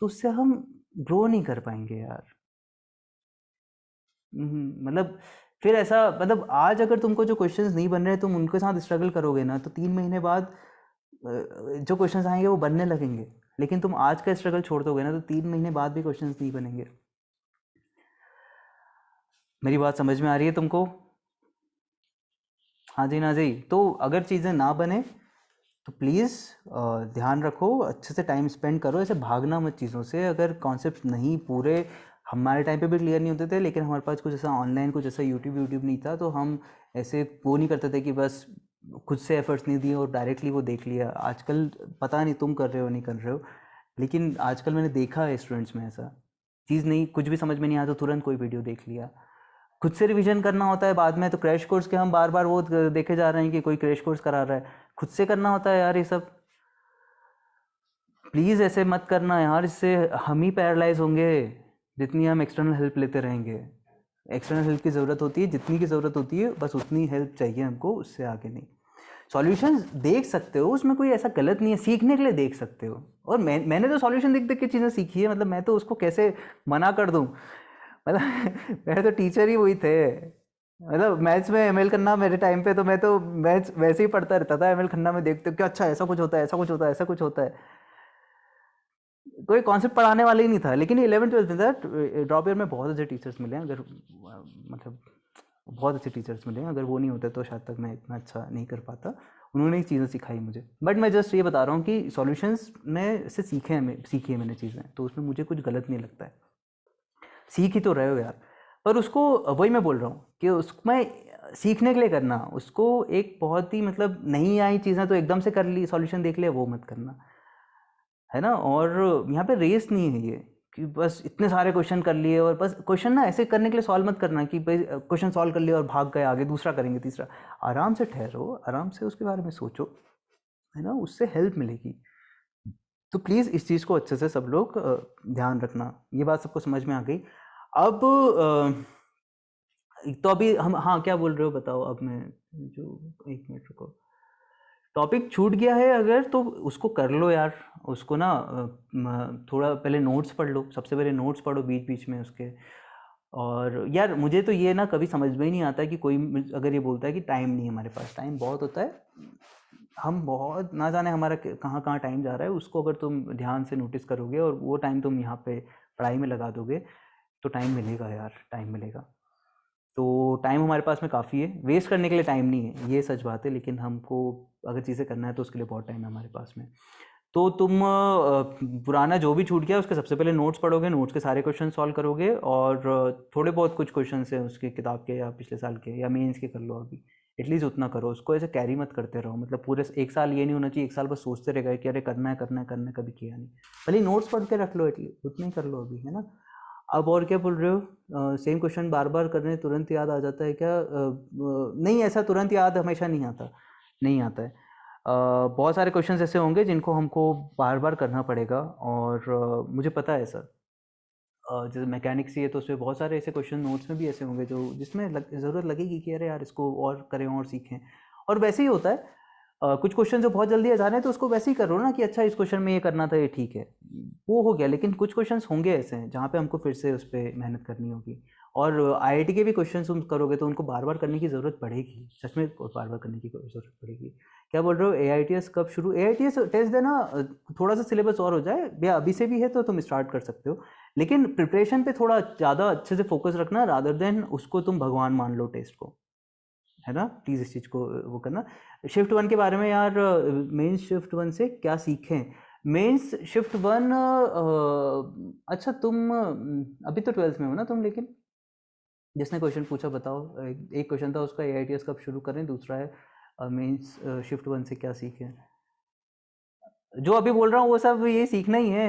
तो उससे हम ग्रो नहीं कर पाएंगे यार। मतलब फिर ऐसा, मतलब आज अगर तुमको जो क्वेश्चंस नहीं बन रहे, तुम उनके साथ स्ट्रगल करोगे ना, तो 3 महीने बाद जो क्वेश्चंस आएंगे वो बनने लगेंगे। लेकिन तुम आज का स्ट्रगल छोड़ दोगे ना, तो 3 महीने बाद भी क्वेश्चंस नहीं बनेंगे। मेरी बात समझ में आ रही है तुमको? हाँ जी ना जी। तो अगर चीज़ें ना बने तो प्लीज़ ध्यान रखो, अच्छे से टाइम स्पेंड करो, ऐसे भागना मत चीज़ों से। अगर कॉन्सेप्ट नहीं पूरे, हमारे टाइम पे भी क्लियर नहीं होते थे, लेकिन हमारे पास कुछ ऐसा ऑनलाइन, कुछ ऐसा यूट्यूब नहीं था, तो हम ऐसे वो नहीं करते थे कि बस खुद से एफर्ट्स नहीं दिए और डायरेक्टली वो देख लिया। आजकल पता नहीं तुम कर रहे हो नहीं कर रहे हो, लेकिन आजकल मैंने देखा है स्टूडेंट्स में ऐसा, चीज़ नहीं, कुछ भी समझ में नहीं आया तो तुरंत कोई वीडियो देख लिया। खुद से रिवीजन करना होता है बाद में, तो क्रैश कोर्स के हम बार बार वो देखे जा रहे हैं कि कोई क्रैश कोर्स करा रहा है। खुद से करना होता है यार ये सब। प्लीज़ ऐसे मत करना यार, इससे हम ही पैरालाइज होंगे जितनी हम एक्सटर्नल हेल्प लेते रहेंगे। एक्सटर्नल हेल्प की ज़रूरत होती है जितनी की ज़रूरत होती है, बस उतनी हेल्प चाहिए हमको, उससे आगे नहीं। सॉल्यूशंस देख सकते हो, उसमें कोई ऐसा गलत नहीं है, सीखने के लिए देख सकते हो। और मैंने तो सॉल्यूशन देख देख के चीज़ें सीखी है, मतलब मैं तो उसको कैसे मना कर दूँ। मतलब मेरे तो टीचर ही वही थे। मतलब मैथ्स में एमएल खन्ना मेरे टाइम पे, तो मैं तो मैथ्स वैसे ही पढ़ता रहता था, एमएल खन्ना में देखते कि अच्छा ऐसा कुछ होता है, ऐसा कुछ होता है, ऐसा कुछ होता है। कोई कॉन्सेप्ट पढ़ाने वाला ही नहीं था। लेकिन 11th-12th में था, ड्रॉप ईयर में बहुत अच्छे टीचर्स मिले हैं। अगर मतलब बहुत अच्छे टीचर्स मिले हैं, अगर वो नहीं होते तो शायद तक मैं इतना अच्छा नहीं कर पाता। उन्होंने ही चीज़ें सिखाई मुझे। बट मैं जस्ट ये बता रहा हूँ कि सॉल्यूशंस में से सीखी है मैंने चीज़ें, तो उसमें मुझे कुछ गलत नहीं लगता है। सीख ही तो रहे हो यार। पर उसको, वही मैं बोल रहा हूँ कि उसमें सीखने के लिए करना, उसको एक बहुत ही मतलब नहीं आई चीज़ें तो एकदम से कर ली, सॉल्यूशन देख लिया, वो मत करना, है ना। और यहाँ पे रेस नहीं है ये कि बस इतने सारे क्वेश्चन कर लिए और बस क्वेश्चन ना ऐसे करने के लिए सॉल्व मत करना कि भाई क्वेश्चन सॉल्व कर लिया और भाग गए आगे, दूसरा करेंगे, तीसरा। आराम से ठहरो, आराम से उसके बारे में सोचो, है ना, उससे हेल्प मिलेगी। तो प्लीज़ इस चीज़ को अच्छे से सब लोग ध्यान रखना। ये बात सबको समझ में आ गई। अब तो अभी हम, हाँ क्या बोल रहे हो बताओ। अब मैं जो, एक मिनट रुको, टॉपिक छूट गया है अगर तो उसको कर लो यार, उसको ना थोड़ा पहले नोट्स पढ़ लो, सबसे पहले नोट्स पढ़ो बीच बीच में उसके। और यार मुझे तो ये ना कभी समझ में ही नहीं आता कि कोई अगर ये बोलता है कि टाइम नहीं है हमारे पास, टाइम बहुत होता है, हम बहुत ना जाने हमारा कहाँ कहाँ टाइम जा रहा है, उसको अगर तुम ध्यान से नोटिस करोगे और वो टाइम तुम यहाँ पे पढ़ाई में लगा दोगे तो टाइम मिलेगा यार, टाइम मिलेगा। तो टाइम हमारे पास में काफ़ी है, वेस्ट करने के लिए टाइम नहीं है, ये सच बात है, लेकिन हमको अगर चीज़ें करना है तो उसके लिए बहुत टाइम है हमारे पास में। तो तुम पुराना जो भी छूट गया उसके सबसे पहले नोट्स पढ़ोगे, नोट्स के सारे क्वेश्चन सॉल्व करोगे, और थोड़े बहुत कुछ क्वेश्चन हैं उसकी किताब के या पिछले साल के या मेंस के कर लो अभी, एटलीस्ट उतना करो। उसको ऐसे कैरी मत करते रहो, मतलब पूरे एक साल ये नहीं होना चाहिए, एक साल बस सोचते रह गए कि अरे करना है करना है करना है, कभी किया नहीं। भले नोट्स पढ़ के रख लो, एटलीस्ट उतना ही कर लो अभी, है ना। अब और क्या बोल रहे हो, सेम क्वेश्चन बार बार करने तुरंत याद आ जाता है क्या? नहीं, ऐसा तुरंत याद हमेशा नहीं आता, नहीं आता है। बहुत सारे क्वेश्चंस ऐसे होंगे जिनको हमको बार बार करना पड़ेगा, और मुझे पता है सर। जैसे मैकेनिक्स ही है तो उसमें बहुत सारे ऐसे क्वेश्चन नोट्स में भी ऐसे होंगे जो जिसमें ज़रूरत लगेगी कि अरे यार इसको और करें और सीखें। और वैसे ही होता है, कुछ क्वेश्चन जो बहुत जल्दी आ जा रहे हैं तो उसको वैसे ही करो ना कि अच्छा इस क्वेश्चन में ये करना था, ये ठीक है, वो हो गया। लेकिन कुछ क्वेश्चंस होंगे ऐसे हैं जहाँ पे हमको फिर से उस पर मेहनत करनी होगी। और आईआईटी के भी क्वेश्चन तुम करोगे तो उनको बार बार करने की ज़रूरत पड़ेगी, सच में बार बार करने की ज़रूरत पड़ेगी। क्या बोल रहे हो, एआईटीएस कब शुरू? एआईटीएस टेस्ट देना, थोड़ा सा सिलेबस और हो जाए या अभी से भी है तो तुम स्टार्ट कर सकते हो, लेकिन प्रिपरेशन पे थोड़ा ज़्यादा अच्छे से फोकस रखना, रादर देन उसको तुम भगवान मान लो टेस्ट को, है ना। प्लीज़ इस चीज़ को वो करना। शिफ्ट वन के बारे में यार, मेंस शिफ्ट वन से क्या सीखें? मेंस शिफ्ट वन, अच्छा तुम अभी तो 12th में हो ना तुम, लेकिन जिसने क्वेश्चन पूछा बताओ। एक क्वेश्चन था उसका एआईटीएस कब शुरू करें, दूसरा है मेंस शिफ्ट वन से क्या सीखें। जो अभी बोल रहा हूँ वो सब ये सीखना ही है।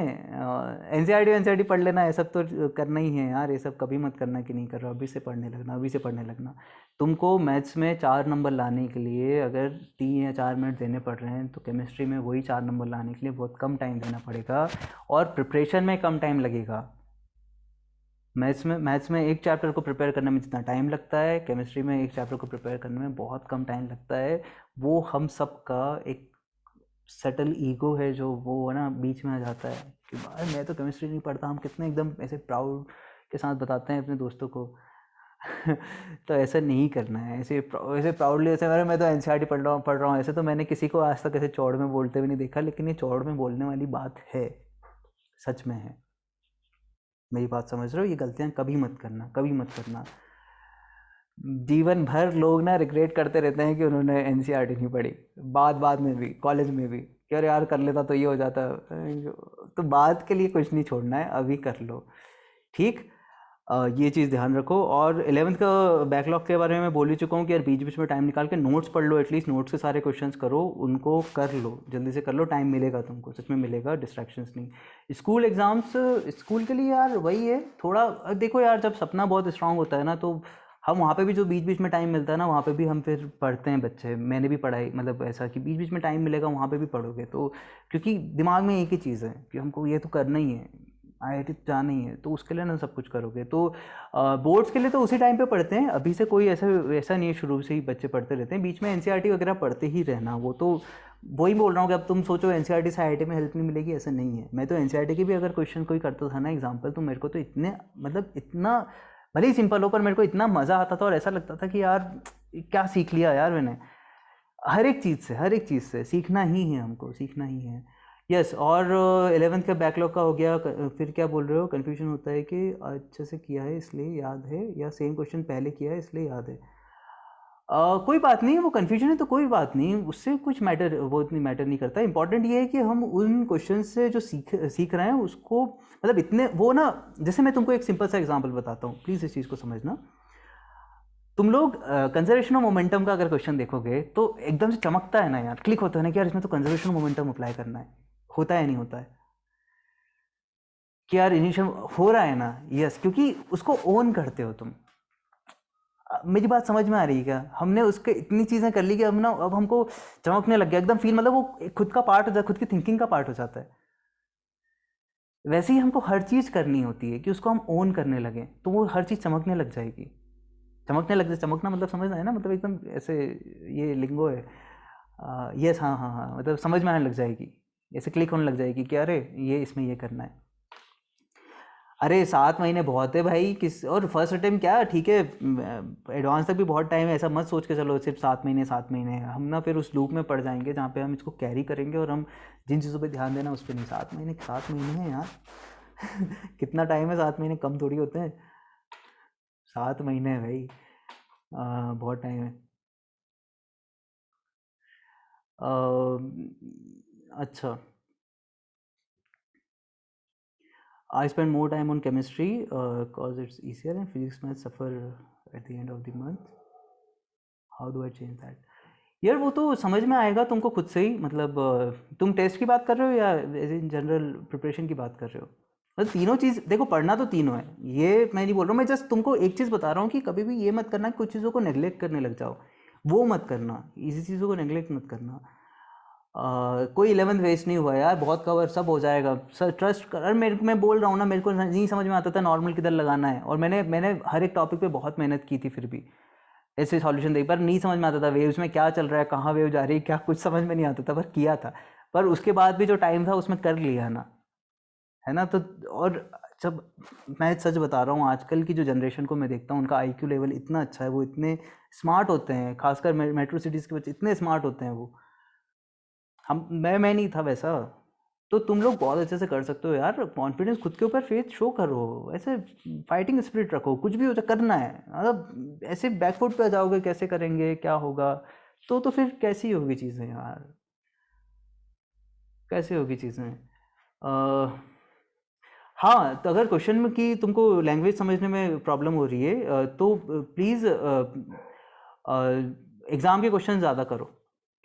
एनसीईआरटी पढ़ लेना, ये सब तो करना ही है यार, ये सब कभी मत करना कि नहीं कर रहा, अभी से पढ़ने लगना, अभी से पढ़ने लगना। तुमको मैथ्स में 4 नंबर लाने के लिए अगर 3 या 4 मिनट देने पड़ रहे हैं तो केमिस्ट्री में वही 4 नंबर लाने के लिए बहुत कम टाइम देना पड़ेगा, और प्रिपरेशन में कम टाइम लगेगा। मैथ्स में एक चैप्टर को प्रिपेयर करने में जितना टाइम लगता है, केमिस्ट्री में एक चैप्टर को प्रिपेयर करने में बहुत कम टाइम लगता है। वो हम सब का एक सटल ईगो है जो वो है ना बीच में आ जाता है कि भाई मैं तो केमिस्ट्री नहीं पढ़ता, हम कितने एकदम ऐसे प्राउड के साथ बताते हैं अपने दोस्तों को। तो ऐसा नहीं करना है, ऐसे प्राउडली ऐसे अरे मैं तो एनसीईआरटी पढ़ रहा हूँ, ऐसे तो मैंने किसी को आज तक ऐसे चौड़ में बोलते हुए नहीं देखा, लेकिन ये चौड़ में बोलने वाली बात है, सच में है। मेरी बात समझ रहे हो? ये गलतियाँ कभी मत करना, कभी मत करना। जीवन भर लोग ना रिग्रेट करते रहते हैं कि उन्होंने एनसीईआरटी नहीं पढ़ी, बाद में भी, कॉलेज में भी, कि अरे यार कर लेता तो ये हो जाता। तो बाद के लिए कुछ नहीं छोड़ना है, अभी कर लो, ठीक। ये चीज़ ध्यान रखो। और 11th का बैकलॉग के बारे में मैं बोल ही चुका हूँ कि यार बीच बीच में टाइम निकाल के नोट्स पढ़ लो, एटलीस्ट नोट्स के सारे क्वेश्चंस करो, उनको कर लो, जल्दी से कर लो, टाइम मिलेगा तुमको, सच में मिलेगा, डिस्ट्रैक्शंस नहीं। स्कूल एग्ज़ाम्स, स्कूल के लिए यार वही है, थोड़ा देखो यार, जब सपना बहुत स्ट्रांग होता है ना तो हम वहाँ पे भी जो बीच बीच में टाइम मिलता है ना वहाँ पे भी हम फिर पढ़ते हैं बच्चे, मैंने भी पढ़ाई, मतलब ऐसा कि बीच बीच में टाइम मिलेगा वहाँ पे भी पढ़ोगे, तो क्योंकि दिमाग में एक ही चीज़ है कि हमको ये तो करना ही है, आईआईटी जाना ही है, तो उसके लिए ना सब कुछ करोगे। तो बोर्ड्स के लिए तो उसी टाइम पे पढ़ते हैं, अभी से कोई ऐसा नहीं है, शुरू से ही बच्चे पढ़ते रहते हैं, बीच में एनसीईआरटी वगैरह पढ़ते ही रहना। वो तो वही बोल रहा हूँ कि अब तुम सोचो एनसीईआरटी से आईआईटी में हेल्प नहीं मिलेगी, ऐसा नहीं है। मैं तो एनसीईआरटी की भी अगर क्वेश्चन कोई करता था ना एग्जाम्पल, तो मेरे को तो इतने, मतलब इतना, भले ही सिंपल हो पर मेरे को इतना मज़ा आता था और ऐसा लगता था कि यार क्या सीख लिया यार मैंने। हर एक चीज़ से सीखना ही है, हमको सीखना ही है। यस। और 11th का बैकलॉग का हो गया। फिर क्या बोल रहे हो, कन्फ्यूजन होता है कि अच्छे से किया है इसलिए याद है, या सेम क्वेश्चन पहले किया है इसलिए याद है। कोई बात नहीं, वो कन्फ्यूजन है तो कोई बात नहीं, उससे कुछ मैटर, वो इतनी मैटर नहीं करता। इंपॉर्टेंट ये है कि हम उन क्वेश्चन से जो सीख रहे हैं उसको, मतलब इतने वो ना, जैसे मैं तुमको एक सिंपल सा एग्जांपल बताता हूँ, प्लीज़ इस चीज़ को समझना। तुम लोग कंजर्वेशन ऑफ मोमेंटम का अगर क्वेश्चन देखोगे तो एकदम से चमकता है ना यार, क्लिक होता है ना कि यार इसमें तो कंजर्वेशन ऑफ मोमेंटम अप्लाई करना है, होता है नहीं होता है कि यार इनिशियल हो रहा है ना, यस, क्योंकि उसको ओन करते हो तुम। मेरी बात समझ में आ रही है क्या? हमने उसके इतनी चीज़ें कर ली कि हम ना अब हमको चमकने लग गया एकदम फील, मतलब वो एक खुद का पार्ट हो जाता है, खुद की थिंकिंग का पार्ट हो जाता है। वैसे ही हमको हर चीज़ करनी होती है कि उसको हम ओन करने लगें तो वो हर चीज़ चमकने लग जाएगी। चमकने लग जाए, चमकना मतलब समझना है ना, मतलब एकदम ऐसे ये लिंगो है। यस, हाँ हाँ हाँ, मतलब समझ में आने लग जाएगी, ऐसे क्लिक होने लग जाएगी कि अरे ये इसमें ये करना है। अरे 7 महीने बहुत है भाई, किस और फर्स्ट अटेम्प्ट क्या ठीक है, एडवांस तक भी बहुत टाइम है, ऐसा मत सोच के चलो सिर्फ 7 महीने हम ना फिर उस लूप में पड़ जाएंगे जहाँ पे हम इसको कैरी करेंगे और हम जिन चीज़ों पे ध्यान देना उस पर नहीं। 7 महीने हैं यार कितना टाइम है, 7 महीने कम थोड़ी होते हैं, 7 महीने है भाई, बहुत टाइम है। अच्छा, I spend more time on chemistry because it's easier and physics math suffer at the end of the month. How do I change that? यार वो तो समझ में आएगा तुमको खुद से ही, मतलब तुम टेस्ट की बात कर रहे हो या इन जनरल प्रिपरेशन की बात कर रहे हो? मतलब तीनों चीज़ देखो, पढ़ना तो तीनों है, ये मैं नहीं बोल रहा हूँ, मैं जस्ट तुमको एक चीज़ बता रहा हूँ कि कभी भी ये मत करना कि कुछ चीज़ों को नेग्लेक्ट करने लग जाओ, वो मत करना, इसी चीज़ों को नेग्लेक्ट मत करना। कोई 11th वेस्ट नहीं हुआ यार, बहुत कवर सब हो जाएगा सर, ट्रस्ट कर। मेरे मैं बोल रहा हूँ ना, मेरे को नहीं समझ में आता था नॉर्मल किधर लगाना है, और मैंने मैंने हर एक टॉपिक पे बहुत मेहनत की थी, फिर भी ऐसे सॉल्यूशन देख पर नहीं समझ में आता था, वेव्स में क्या चल रहा है, कहाँ वेव जा रही है, क्या कुछ समझ में नहीं आता था, पर किया था। पर उसके बाद भी जो टाइम था उसमें कर लिया ना, है ना। तो और जब मैं सच बता रहा हूँ, आजकल की जो जनरेशन को मैं देखता हूँ उनका आईक्यू लेवल इतना अच्छा है, वो इतने स्मार्ट होते हैं, खासकर मेट्रो सिटीज़ के बच्चे इतने स्मार्ट होते हैं वो। मैं नहीं था वैसा। तो तुम लोग बहुत अच्छे से कर सकते हो यार, कॉन्फिडेंस, खुद के ऊपर फेथ शो करो, ऐसे फाइटिंग स्पिरिट रखो, कुछ भी हो जाए करना है। मतलब ऐसे बैकफुट पे आ जाओगे, कैसे करेंगे क्या होगा, तो फिर कैसी होगी चीज़ें यार, कैसे होगी चीज़ें। हाँ, तो अगर क्वेश्चन में कि तुमको लैंग्वेज समझने में प्रॉब्लम हो रही है तो प्लीज़ एग्ज़ाम के क्वेश्चन ज़्यादा करो,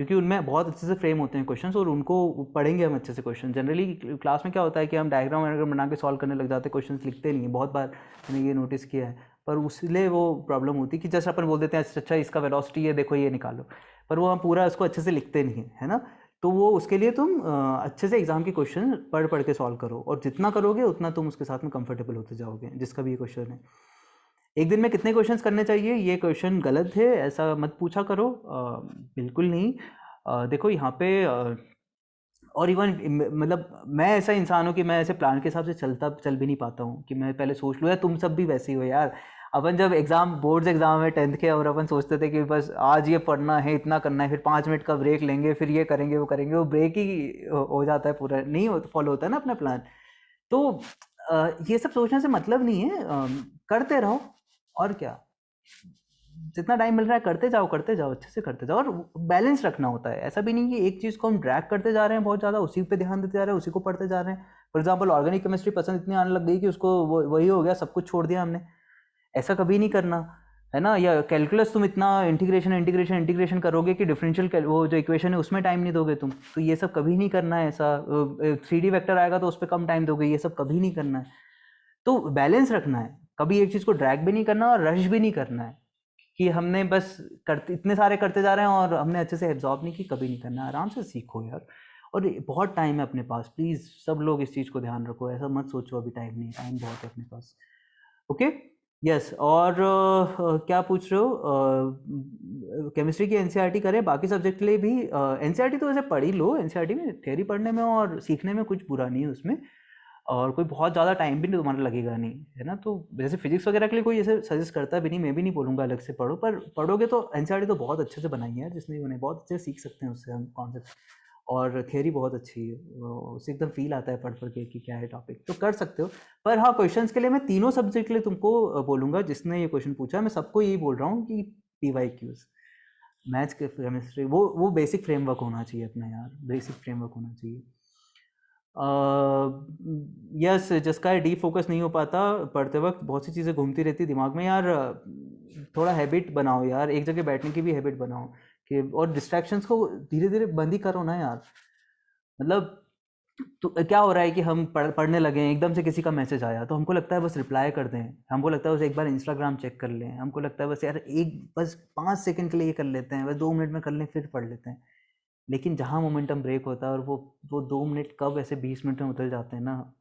क्योंकि उनमें बहुत अच्छे से फ्रेम होते हैं क्वेश्चंस, और उनको पढ़ेंगे हम अच्छे से क्वेश्चन। जनरली क्लास में क्या होता है कि हम डायग्राम वायग्राम बना के सॉल्व करने लग जाते हैं, क्वेश्चंस लिखते नहीं हैं, बहुत बार मैंने ये नोटिस किया है। पर उसलिए वो प्रॉब्लम होती है कि जैसे अपन बोल देते हैं अच्छा इसका वेलोसिटी है देखो ये निकालो, पर वो हम पूरा उसको अच्छे से लिखते नहीं हैं, है ना। तो वो उसके लिए तुम अच्छे से एग्जाम के क्वेश्चन पढ़ पढ़ के सॉल्व करो, और जितना करोगे उतना तुम उसके साथ में कंफर्टेबल होते जाओगे, जिसका भी ये क्वेश्चन है। एक दिन में कितने क्वेश्चंस करने चाहिए, ये क्वेश्चन गलत है, ऐसा मत पूछा करो, बिल्कुल नहीं। देखो यहाँ पे और इवन मतलब मैं ऐसा इंसान हूँ कि मैं ऐसे प्लान के हिसाब से चल भी नहीं पाता हूँ कि मैं पहले सोच लूँ, या तुम सब भी वैसे ही हो यार। अपन जब बोर्ड्स एग्जाम में 10th के, और अपन सोचते थे कि बस आज ये पढ़ना है, इतना करना है, फिर 5 मिनट का ब्रेक लेंगे, फिर ये करेंगे वो करेंगे, वो ब्रेक ही हो जाता है, पूरा नहीं फॉलो होता है ना अपना प्लान। तो ये सब सोचने से मतलब नहीं है, करते रहो, और क्या, जितना टाइम मिल रहा है करते जाओ, अच्छे से करते जाओ, और बैलेंस रखना होता है। ऐसा भी नहीं कि एक चीज़ को हम ड्रैग करते जा रहे हैं बहुत ज़्यादा, उसी पे ध्यान देते जा रहे हैं, उसी को पढ़ते जा रहे हैं। फॉर एग्जाम्पल ऑर्गेनिक केमिस्ट्री पसंद इतनी आने लग गई कि उसको वही हो गया, सब कुछ छोड़ दिया हमने। ऐसा कभी नहीं करना, है ना। या कैलकुलस तुम इतना इंटीग्रेशन इंटीग्रेशन इंटीग्रेशन करोगे कि डिफरेंशियल वो जो इक्वेशन है उसमें टाइम नहीं दोगे तुम, तो ये सब कभी नहीं करना है। ऐसा 3D वेक्टर आएगा तो उस पर कम टाइम दोगे, ये सब कभी नहीं करना है। तो बैलेंस रखना है, कभी एक चीज़ को ड्रैग भी नहीं करना और रश भी नहीं करना है कि हमने बस करते इतने सारे करते जा रहे हैं और हमने अच्छे से एब्जॉर्ब नहीं की, कभी नहीं करना। आराम से सीखो यार, और बहुत टाइम है अपने पास, प्लीज़ सब लोग इस चीज़ को ध्यान रखो, ऐसा मत सोचो अभी टाइम नहीं, टाइम बहुत है अपने पास। Okay, yes. और क्या पूछ रहे हो, केमिस्ट्री की एनसीईआरटी करें, बाकी सब्जेक्ट के लिए भी एनसीईआरटी तो वैसे पढ़ ही लो, एनसीईआरटी में थ्योरी पढ़ने में और सीखने में कुछ बुरा नहीं है उसमें, और कोई बहुत ज़्यादा टाइम भी नहीं तुम्हारा लगेगा नहीं, है ना। तो जैसे फिजिक्स वगैरह के लिए कोई ऐसे सजेस्ट करता भी नहीं, मैं भी नहीं बोलूँगा अलग से पढ़ो, पर पढ़ोगे तो एनसीईआरटी तो बहुत अच्छे से बनाई है जिसने भी बनाई, बहुत अच्छे से सीख सकते हैं उससे हम कॉन्सेप्ट, और थियरी बहुत अच्छी है, उससे एकदम फील आता है पढ़ पढ़ के कि क्या है टॉपिक, तो कर सकते हो। पर हाँ, क्वेश्चंस के लिए मैं तीनों सब्जेक्ट के लिए तुमको बोलूँगा, जिसने ये क्वेश्चन पूछा है मैं सबको यही बोल रहा हूँ कि PYQs, मैथ्स के केमिस्ट्री, वो बेसिक फ्रेमवर्क होना चाहिए अपना यार, बेसिक फ्रेमवर्क होना चाहिए। यस, जिसका डीप फोकस नहीं हो पाता पढ़ते वक्त, बहुत सी चीज़ें घूमती रहती दिमाग में यार। थोड़ा हैबिट बनाओ यार, एक जगह बैठने की भी हैबिट बनाओ कि, और डिस्ट्रैक्शंस को धीरे धीरे बंद ही करो ना यार। मतलब तो क्या हो रहा है कि हम पढ़ने लगे हैं, एकदम से किसी का मैसेज आया तो हमको लगता है बस रिप्लाई कर दें, हमको लगता है बस एक बार इंस्टाग्राम चेक कर लें, हमको लगता है बस यार बस 5 सेकंड के लिए ये कर लेते हैं, बस 2 मिनट में कर लें फिर पढ़ लेते हैं। लेकिन जहाँ मोमेंटम ब्रेक होता है और वो 2 मिनट कब ऐसे 20 मिनट में बदल जाते हैं ना,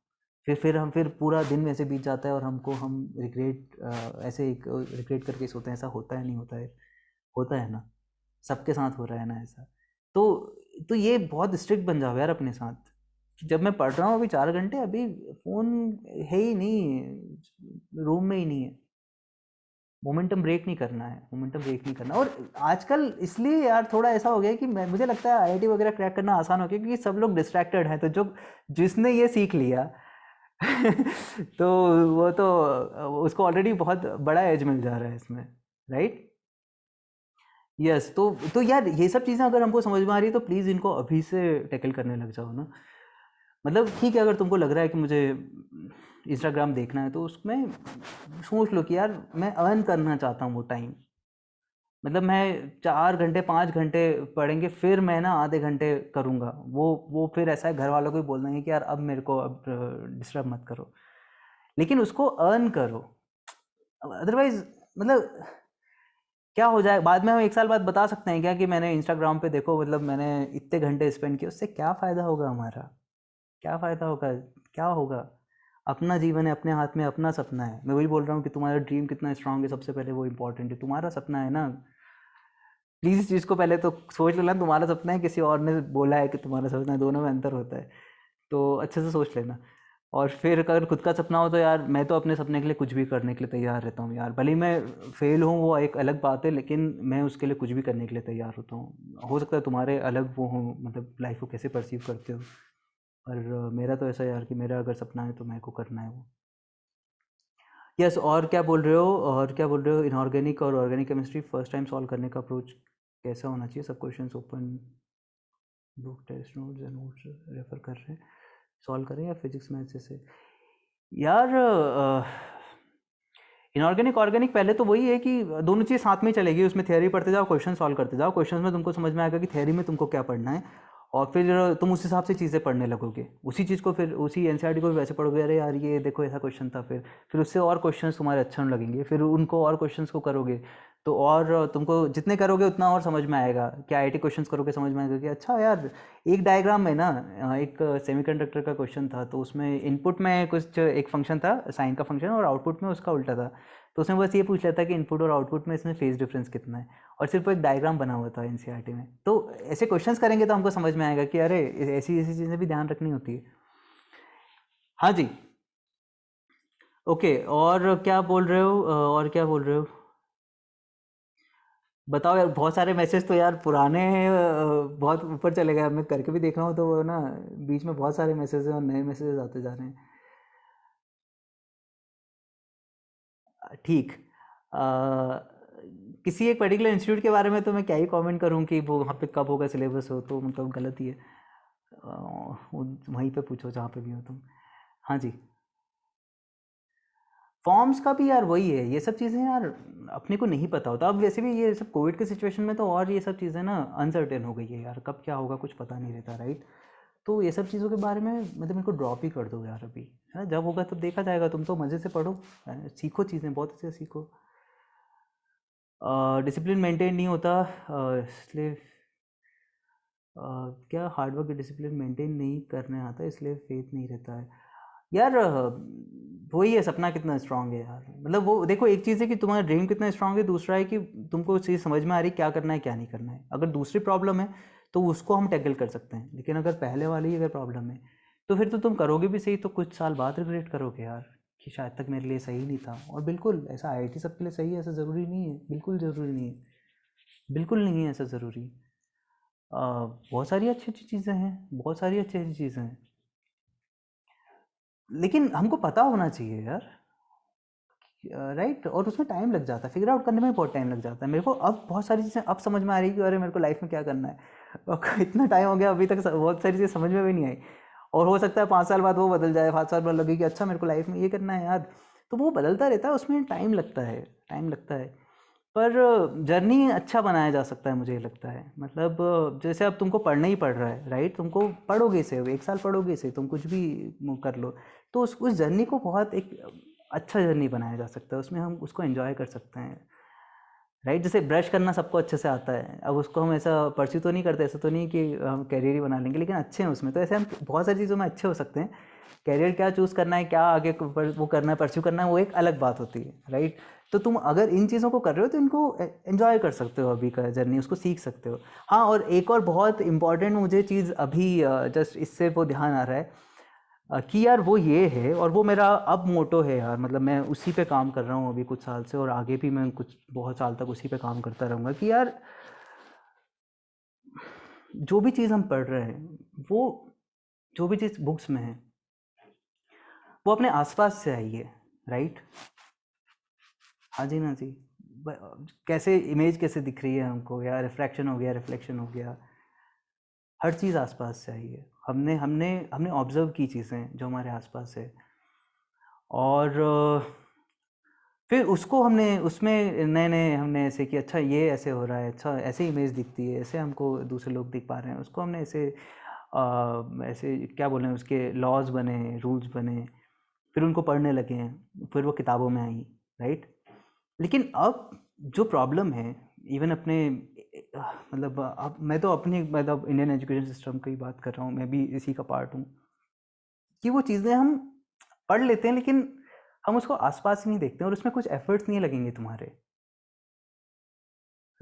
फिर पूरा दिन ऐसे बीत जाता है और हम रिग्रेट, ऐसे एक रिग्रेट करके सोते हैं। ऐसा होता है नहीं होता है? होता है ना, सबके साथ हो रहा है ना ऐसा। तो ये बहुत स्ट्रिक्ट बन जाओ यार अपने साथ। जब मैं पढ़ रहा हूँ अभी 4 घंटे, अभी फ़ोन है ही नहीं, रूम में ही नहीं है। मोमेंटम ब्रेक नहीं करना है, मोमेंटम ब्रेक नहीं करना। और आजकल इसलिए यार थोड़ा ऐसा हो गया कि मुझे लगता है आईआईटी वगैरह क्रैक करना आसान हो गया क्योंकि सब लोग डिस्ट्रैक्टेड हैं। तो जो जिसने ये सीख लिया तो वो तो उसको ऑलरेडी बहुत बड़ा एज मिल जा रहा है इसमें, राइट? यस। तो यार ये सब चीज़ें अगर हमको समझ में आ रही है तो प्लीज़ इनको अभी से टैकल करने लग जाओ ना। मतलब ठीक है, अगर तुमको लग रहा है कि मुझे इंस्टाग्राम देखना है तो उसमें सोच लो कि यार मैं अर्न करना चाहता हूँ वो टाइम। मतलब मैं 4 घंटे 5 घंटे पढ़ेंगे, फिर मैं ना आधे घंटे करूँगा वो फिर ऐसा है घर वालों को भी बोलना है कि यार अब मेरे को अब डिस्टर्ब मत करो, लेकिन उसको अर्न करो। अदरवाइज मतलब क्या हो जाए बाद में, हम 1 साल बाद बता सकते हैं क्या कि मैंने इंस्टाग्राम पे देखो, मतलब मैंने इतने घंटे स्पेंड किए, उससे क्या फ़ायदा होगा हमारा? क्या फ़ायदा होगा? क्या होगा? अपना जीवन है, अपने हाथ में, अपना सपना है। मैं वही बोल रहा हूँ कि तुम्हारा ड्रीम कितना स्ट्रांग है, सबसे पहले वो इम्पोर्टेंट है। तुम्हारा सपना है ना, प्लीज़ इस चीज़ को पहले तो सोच लेना। तुम्हारा सपना है, किसी और ने बोला है कि तुम्हारा सपना है, दोनों में अंतर होता है। तो अच्छे से सोच लेना। और फिर अगर खुद का सपना हो तो यार मैं तो अपने सपने के लिए कुछ भी करने के लिए तैयार रहता हूँ यार। भले ही मैं फेल हूँ वो एक अलग बात है, लेकिन मैं उसके लिए कुछ भी करने के लिए तैयार होता हूँ। हो सकता है तुम्हारे अलग वो हो, मतलब लाइफ को कैसे परसीव करते हो, पर मेरा तो ऐसा है यार कि मेरा अगर सपना है तो मेरे को करना है वो। यस। और क्या बोल रहे हो, और क्या बोल रहे हो? इनऑर्गेनिक और organic chemistry first time solve करने का अप्रोच कैसा होना चाहिए? सब questions open book, test notes and notes refer कर रहे हैं, सॉल्व करें या फिजिक्स मैथ्स जैसे? यार इनऑर्गेनिक ऑर्गेनिक पहले तो वही है कि दोनों चीज़ साथ में चलेगी। उसमें थ्योरी पढ़ते जाओ, क्वेश्चन सॉल्व करते जाओ। क्वेश्चन में तुमको समझ में आएगा कि थ्योरी में तुमको क्या पढ़ना है, और फिर तुम उस हिसाब से चीज़ें पढ़ने लगोगे। उसी चीज़ को फिर उसी एनसीईआरटी को भी वैसे पढ़ोगे, अरे यार ये देखो ऐसा क्वेश्चन था, फिर उससे और क्वेश्चंस तुम्हारे अच्छे होने लगेंगे, फिर उनको और क्वेश्चंस को करोगे तो और तुमको जितने करोगे उतना और समझ में आएगा। कि आईआईटी क्वेश्चंस करोगे समझ में आएगा कि अच्छा यार एक डायग्राम में ना, एक सेमीकंडक्टर का क्वेश्चन था तो उसमें इनपुट में कुछ एक फंक्शन था साइन का फंक्शन, और आउटपुट में उसका उल्टा था। तो उसमें बस ये पूछ लेता कि इनपुट और आउटपुट में इसमें फेज डिफरेंस कितना है, और सिर्फ वो एक डायग्राम बना हुआ था एनसीईआरटी में। तो ऐसे क्वेश्चंस करेंगे तो हमको समझ में आएगा कि अरे ऐसी ऐसी चीज़ें भी ध्यान रखनी होती है। हाँ जी। ओके। और क्या बोल रहे हो, और क्या बोल रहे हो बताओ यार? बहुत सारे मैसेज तो यार पुराने हैं, बहुत ऊपर चले गए। मैं करके भी देख रहा हूँ तो वो ना बीच में बहुत सारे मैसेज हैं और नए मैसेजेस आते जा रहे हैं। ठीक। किसी एक पर्टिकुलर इंस्टीट्यूट के बारे में तो मैं क्या ही कमेंट करूं कि वो वहाँ पे कब होगा सिलेबस, हो तो मतलब गलत ही है। वहीं पे पूछो जहाँ पे भी हो तुम। हाँ जी। फॉर्म्स का भी यार वही है, ये सब चीज़ें यार अपने को नहीं पता होता। अब वैसे भी ये सब कोविड के सिचुएशन में तो और ये सब चीज़ें ना अनसर्टेन हो गई है यार, कब क्या होगा कुछ पता नहीं रहता, राइट? तो ये सब चीज़ों के बारे में मतलब मेरे को ड्रॉप ही कर दो यार अभी, है जब होगा तब देखा जाएगा। तुम तो मज़े से पढ़ो, सीखो चीज़ें, बहुत अच्छे से सीखो। डिसिप्लिन मेंटेन नहीं होता, इसलिए क्या हार्ड वर्क डिसिप्लिन मेंटेन नहीं करने आता इसलिए फेथ नहीं रहता है? यार वही है, सपना कितना स्ट्रांग है यार। मतलब वो देखो, एक चीज़ है कि तुम्हारा ड्रीम कितना स्ट्रांग है, दूसरा है कि तुमको चीज़ समझ में आ रही क्या करना है क्या नहीं करना है। अगर दूसरी प्रॉब्लम है तो उसको हम टैकल कर सकते हैं, लेकिन अगर पहले वाली अगर प्रॉब्लम है तो फिर तो तुम करोगे भी सही तो कुछ साल बाद रिग्रेट करोगे यार कि शायद तक मेरे लिए सही नहीं था। और बिल्कुल ऐसा आईआईटी सबके लिए सही है ऐसा ज़रूरी नहीं है, बिल्कुल ज़रूरी नहीं है, बिल्कुल नहीं है ऐसा ज़रूरी। बहुत सारी अच्छी अच्छी चीज़ें हैं, बहुत सारी अच्छी अच्छी चीज़ें हैं, लेकिन हमको पता होना चाहिए यार, राइट? और उसमें टाइम लग जाता है, फिगर आउट करने में बहुत टाइम लग जाता है। मेरे को अब बहुत सारी चीज़ें अब समझ में आ रही है कि अरे मेरे को लाइफ में क्या करना है। और इतना टाइम हो गया अभी तक बहुत सारी चीज़ें समझ में भी नहीं आई। और हो सकता है 5 साल बाद वो बदल जाए, 5 साल बाद लगे कि अच्छा मेरे को लाइफ में ये करना है यार। तो वो बदलता रहता है, उसमें टाइम लगता है, टाइम लगता है। पर जर्नी अच्छा बनाया जा सकता है, मुझे लगता है। मतलब जैसे अब तुमको पढ़ना ही पड़ रहा है, राइट? तुमको पढ़ोगे इसे, 1 साल पढ़ोगे इसे, तुम कुछ भी कर लो, तो उस जर्नी को बहुत एक अच्छा जर्नी बनाया जा सकता है, उसमें हम उसको एंजॉय कर सकते हैं, राइट? जैसे ब्रश करना सबको अच्छे से आता है, अब उसको हम ऐसा परस्यू तो नहीं करते, ऐसा तो नहीं कि हम कैरियर ही बना लेंगे, लेकिन अच्छे हैं उसमें, तो ऐसे हम बहुत सारी चीज़ों में अच्छे हो सकते हैं। कैरियर क्या चूज़ करना है, क्या आगे वो करना है, परस्यू करना है, वो एक अलग बात होती है, राइट? तो तुम अगर इन चीज़ों को कर रहे हो तो इनको एंजॉय कर सकते हो, अभी का जर्नी उसको सीख सकते हो। हाँ, और एक और बहुत इंपॉर्टेंट मुझे चीज़ अभी जस्ट इससे वो ध्यान आ रहा है कि यार वो ये है, और वो मेरा अब मोटो है यार, मतलब मैं उसी पे काम कर रहा हूँ अभी कुछ साल से, और आगे भी मैं कुछ बहुत साल तक उसी पे काम करता रहूँगा, कि यार जो भी चीज़ हम पढ़ रहे हैं, वो जो भी चीज़ बुक्स में है, वो अपने आसपास से आई है, राइट? हाँ जी, ना जी। कैसे इमेज कैसे दिख रही है हमको, या रिफ्रैक्शन हो गया, रिफ्लेक्शन हो गया, हर चीज़ आसपास से आई है। हमने हमने हमने ऑब्जर्व की चीज़ें जो हमारे आसपास है, और फिर उसको हमने उसमें नए नए हमने ऐसे कि अच्छा ये ऐसे हो रहा है, अच्छा ऐसे इमेज दिखती है, ऐसे हमको दूसरे लोग दिख पा रहे हैं, उसको हमने ऐसे ऐसे क्या बोलें, उसके लॉज बने, रूल्स बने, फिर उनको पढ़ने लगे हैं, फिर वो किताबों में आई, राइट? लेकिन अब जो प्रॉब्लम है, इवन अपने मतलब अब मैं तो अपनी मतलब इंडियन एजुकेशन सिस्टम की बात कर रहा हूँ, मैं भी इसी का पार्ट हूँ, कि वो चीज़ें हम पढ़ लेते हैं, लेकिन हम उसको आसपास ही नहीं देखते हैं, और उसमें कुछ एफर्ट्स नहीं लगेंगे तुम्हारे,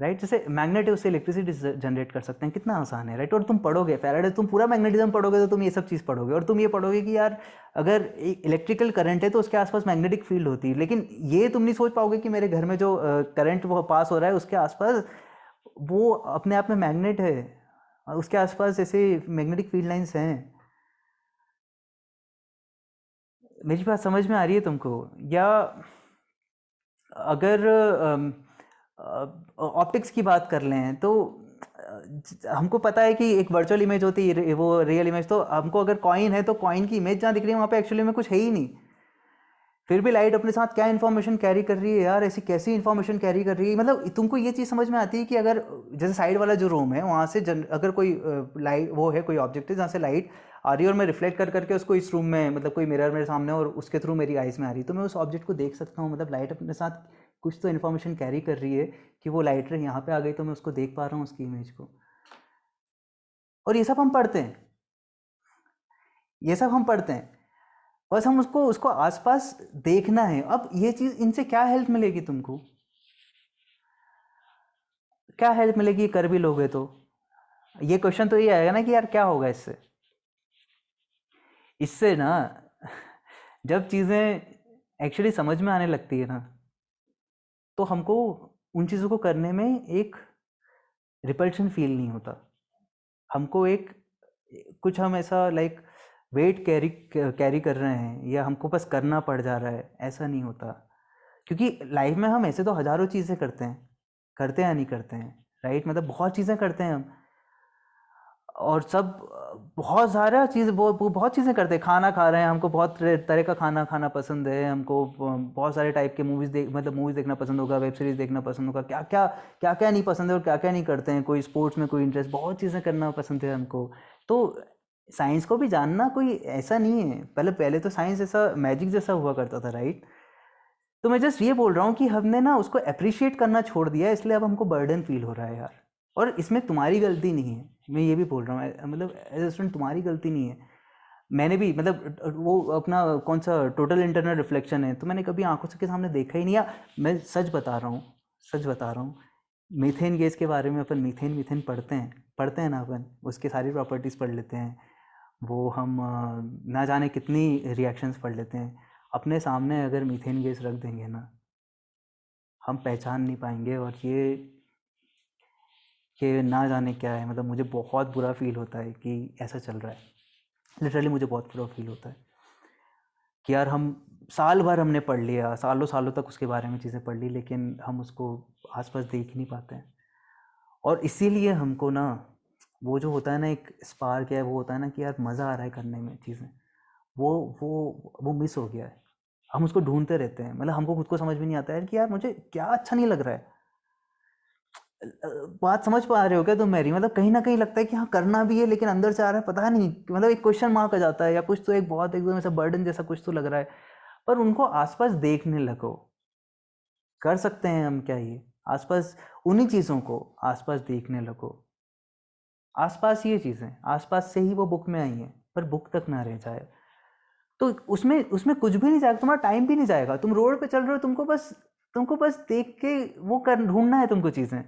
राइट? जैसे मैग्नेट है, उससे इलेक्ट्रिसिटी जनरेट कर सकते हैं, कितना आसान है, राइट? और तुम पढ़ोगे फैराडे, तुम पूरा मैग्नेटिज्म पढ़ोगे तो तुम ये सब चीज़ पढ़ोगे, और तुम ये पढ़ोगे कि यार अगर इलेक्ट्रिकल करंट है तो उसके आसपास मैग्नेटिक फील्ड होती है, लेकिन ये तुम नहीं सोच पाओगे कि मेरे घर में जो करंट वो पास हो रहा है उसके आसपास वो अपने आप में मैग्नेट है, और उसके आसपास ऐसे मैग्नेटिक फील्ड लाइंस हैं। मेरी बात समझ में आ रही है तुमको? या अगर ऑप्टिक्स की बात कर लें तो हमको पता है कि एक वर्चुअल इमेज होती है, वो रियल इमेज, तो हमको अगर कॉइन है तो कॉइन की इमेज जहाँ दिख रही है वहाँ पे एक्चुअली में कुछ है ही नहीं, फिर भी लाइट अपने साथ क्या इन्फॉर्मेशन कैरी कर रही है यार, ऐसी कैसी इन्फॉर्मेशन कैरी कर रही है? मतलब तुमको ये चीज़ समझ में आती है कि अगर जैसे साइड वाला जो रूम है वहाँ से अगर कोई लाइट वो है, कोई ऑब्जेक्ट है जहाँ से लाइट आ रही है, और मैं रिफ्लेक्ट कर करके उसको इस रूम में, मतलब कोई मिरर मेरे सामने और उसके थ्रू मेरी आइज़ में आ रही है, तो मैं उस ऑब्जेक्ट को देख सकता हूँ। मतलब लाइट अपने साथ कुछ तो इन्फॉर्मेशन कैरी कर रही है कि वो लाइट रे यहाँ पे आ गई, तो मैं उसको देख पा रहा हूँ, उसकी इमेज को। और ये सब हम पढ़ते हैं, ये सब हम पढ़ते हैं, बस हम उसको उसको आसपास देखना है। अब ये चीज़, इनसे क्या हेल्प मिलेगी तुमको? क्या हेल्प मिलेगी कर भी लोगे तो? ये क्वेश्चन तो ये आएगा ना कि यार क्या होगा इससे? इससे ना जब चीज़ें एक्चुअली समझ में आने लगती है ना, तो हमको उन चीज़ों को करने में एक रिपल्शन फील नहीं होता। हमको एक कुछ हम ऐसा लाइक वेट कैरी कैरी कर रहे हैं, या हमको बस करना पड़ जा रहा है, ऐसा नहीं होता। क्योंकि लाइफ में हम ऐसे तो हज़ारों चीज़ें करते हैं या नहीं करते हैं, राइट? मतलब बहुत चीज़ें करते हैं हम, और सब बहुत सारा चीज़ वो बहुत चीज़ें करते हैं। खाना खा रहे हैं, हमको बहुत तरह का खाना खाना पसंद है, हमको बहुत सारे टाइप के मूवीज़ देखना पसंद होगा, वेब सीरीज़ देखना पसंद होगा, क्या क्या नहीं पसंद है और क्या क्या नहीं करते हैं। कोई स्पोर्ट्स में कोई इंटरेस्ट, बहुत चीज़ें करना पसंद है हमको। तो साइंस को भी जानना कोई ऐसा नहीं है, पहले पहले तो साइंस ऐसा मैजिक जैसा हुआ करता था, राइट? तो मैं जस्ट ये बोल रहा हूँ कि हमने ना उसको अप्रिशिएट करना छोड़ दिया है, इसलिए अब हमको बर्डन फील हो रहा है यार। और इसमें तुम्हारी गलती नहीं है, मैं ये भी बोल रहा हूँ, मतलब एज ए स्टूडेंट तुम्हारी गलती नहीं है। मैंने भी मतलब वो अपना कौन सा टोटल इंटरनल रिफ्लेक्शन है, तो मैंने कभी आंखों के सामने देखा ही नहीं। या मैं सच बता रहा हूँ, सच बता रहा हूँ, मीथेन गैस के बारे में अपन मीथेन मीथेन पढ़ते हैं ना, अपन उसके सारी प्रॉपर्टीज़ पढ़ लेते हैं, वो हम ना जाने कितनी रिएक्शंस पढ़ लेते हैं। अपने सामने अगर मीथेन गैस रख देंगे ना, हम पहचान नहीं पाएंगे, और ये ना जाने क्या है। मतलब मुझे बहुत बुरा फील होता है कि ऐसा चल रहा है, लिटरली मुझे बहुत बुरा फील होता है कि यार हम साल भर हमने पढ़ लिया, सालों सालों तक उसके बारे में चीज़ें पढ़ ली, लेकिन हम उसको आसपास देख नहीं पाते हैं। और इसीलिए हमको ना वो जो होता है ना, एक स्पार्क है, वो होता है ना कि यार मज़ा आ रहा है करने में चीज़ें, वो वो मिस हो गया है। हम उसको ढूंढते रहते हैं, मतलब हमको खुद को समझ में नहीं आता है कि यार मुझे क्या अच्छा नहीं लग रहा है, बात समझ पा रहे हो क्या तुम मेरी? मतलब कहीं ना कहीं लगता है कि हाँ करना भी है, लेकिन अंदर से आ रहा है पता नहीं, मतलब एक क्वेश्चन मार्क आ जाता है, या कुछ तो एक बहुत एकदम ऐसा बर्डन जैसा कुछ तो लग रहा है। पर उनको आसपास देखने लगो, कर सकते हैं हम क्या ये? आसपास उन्हीं चीज़ों को आसपास देखने लगो। आसपास ये चीज़ें आसपास से ही वो बुक में आई हैं, पर बुक तक ना रह जाए। तो उसमें उसमें कुछ भी नहीं जाएगा, तुम्हारा टाइम भी नहीं जाएगा। तुम रोड पे चल रहे हो, तुमको बस देख के वो कर ढूंढना है तुमको चीज़ें,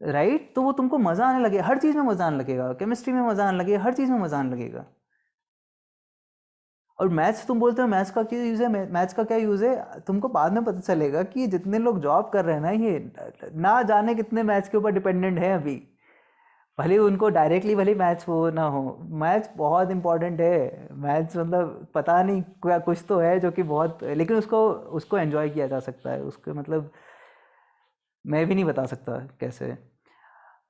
राइट? तो वो तुमको मज़ा आने लगेगा, हर चीज़ में मज़ा आने लगेगा, केमिस्ट्री में मज़ा आने लगेगा, हर चीज़ में मज़ा आने लगेगा। और मैथ्स तुम बोलते हो मैथ्स का क्या यूज़ है, मैथ्स का क्या यूज़ है, तुमको बाद में पता चलेगा कि जितने लोग जॉब कर रहे हैं ना, ये ना जाने कितने मैथ्स के ऊपर डिपेंडेंट है अभी। भले उनको डायरेक्टली भले मैथ्स हो ना हो, मैथ्स बहुत इंपॉर्टेंट है। मैथ्स मतलब पता नहीं क्या कुछ तो है जो कि बहुत, लेकिन उसको उसको एंजॉय किया जा सकता है, उसको मतलब मैं भी नहीं बता सकता कैसे।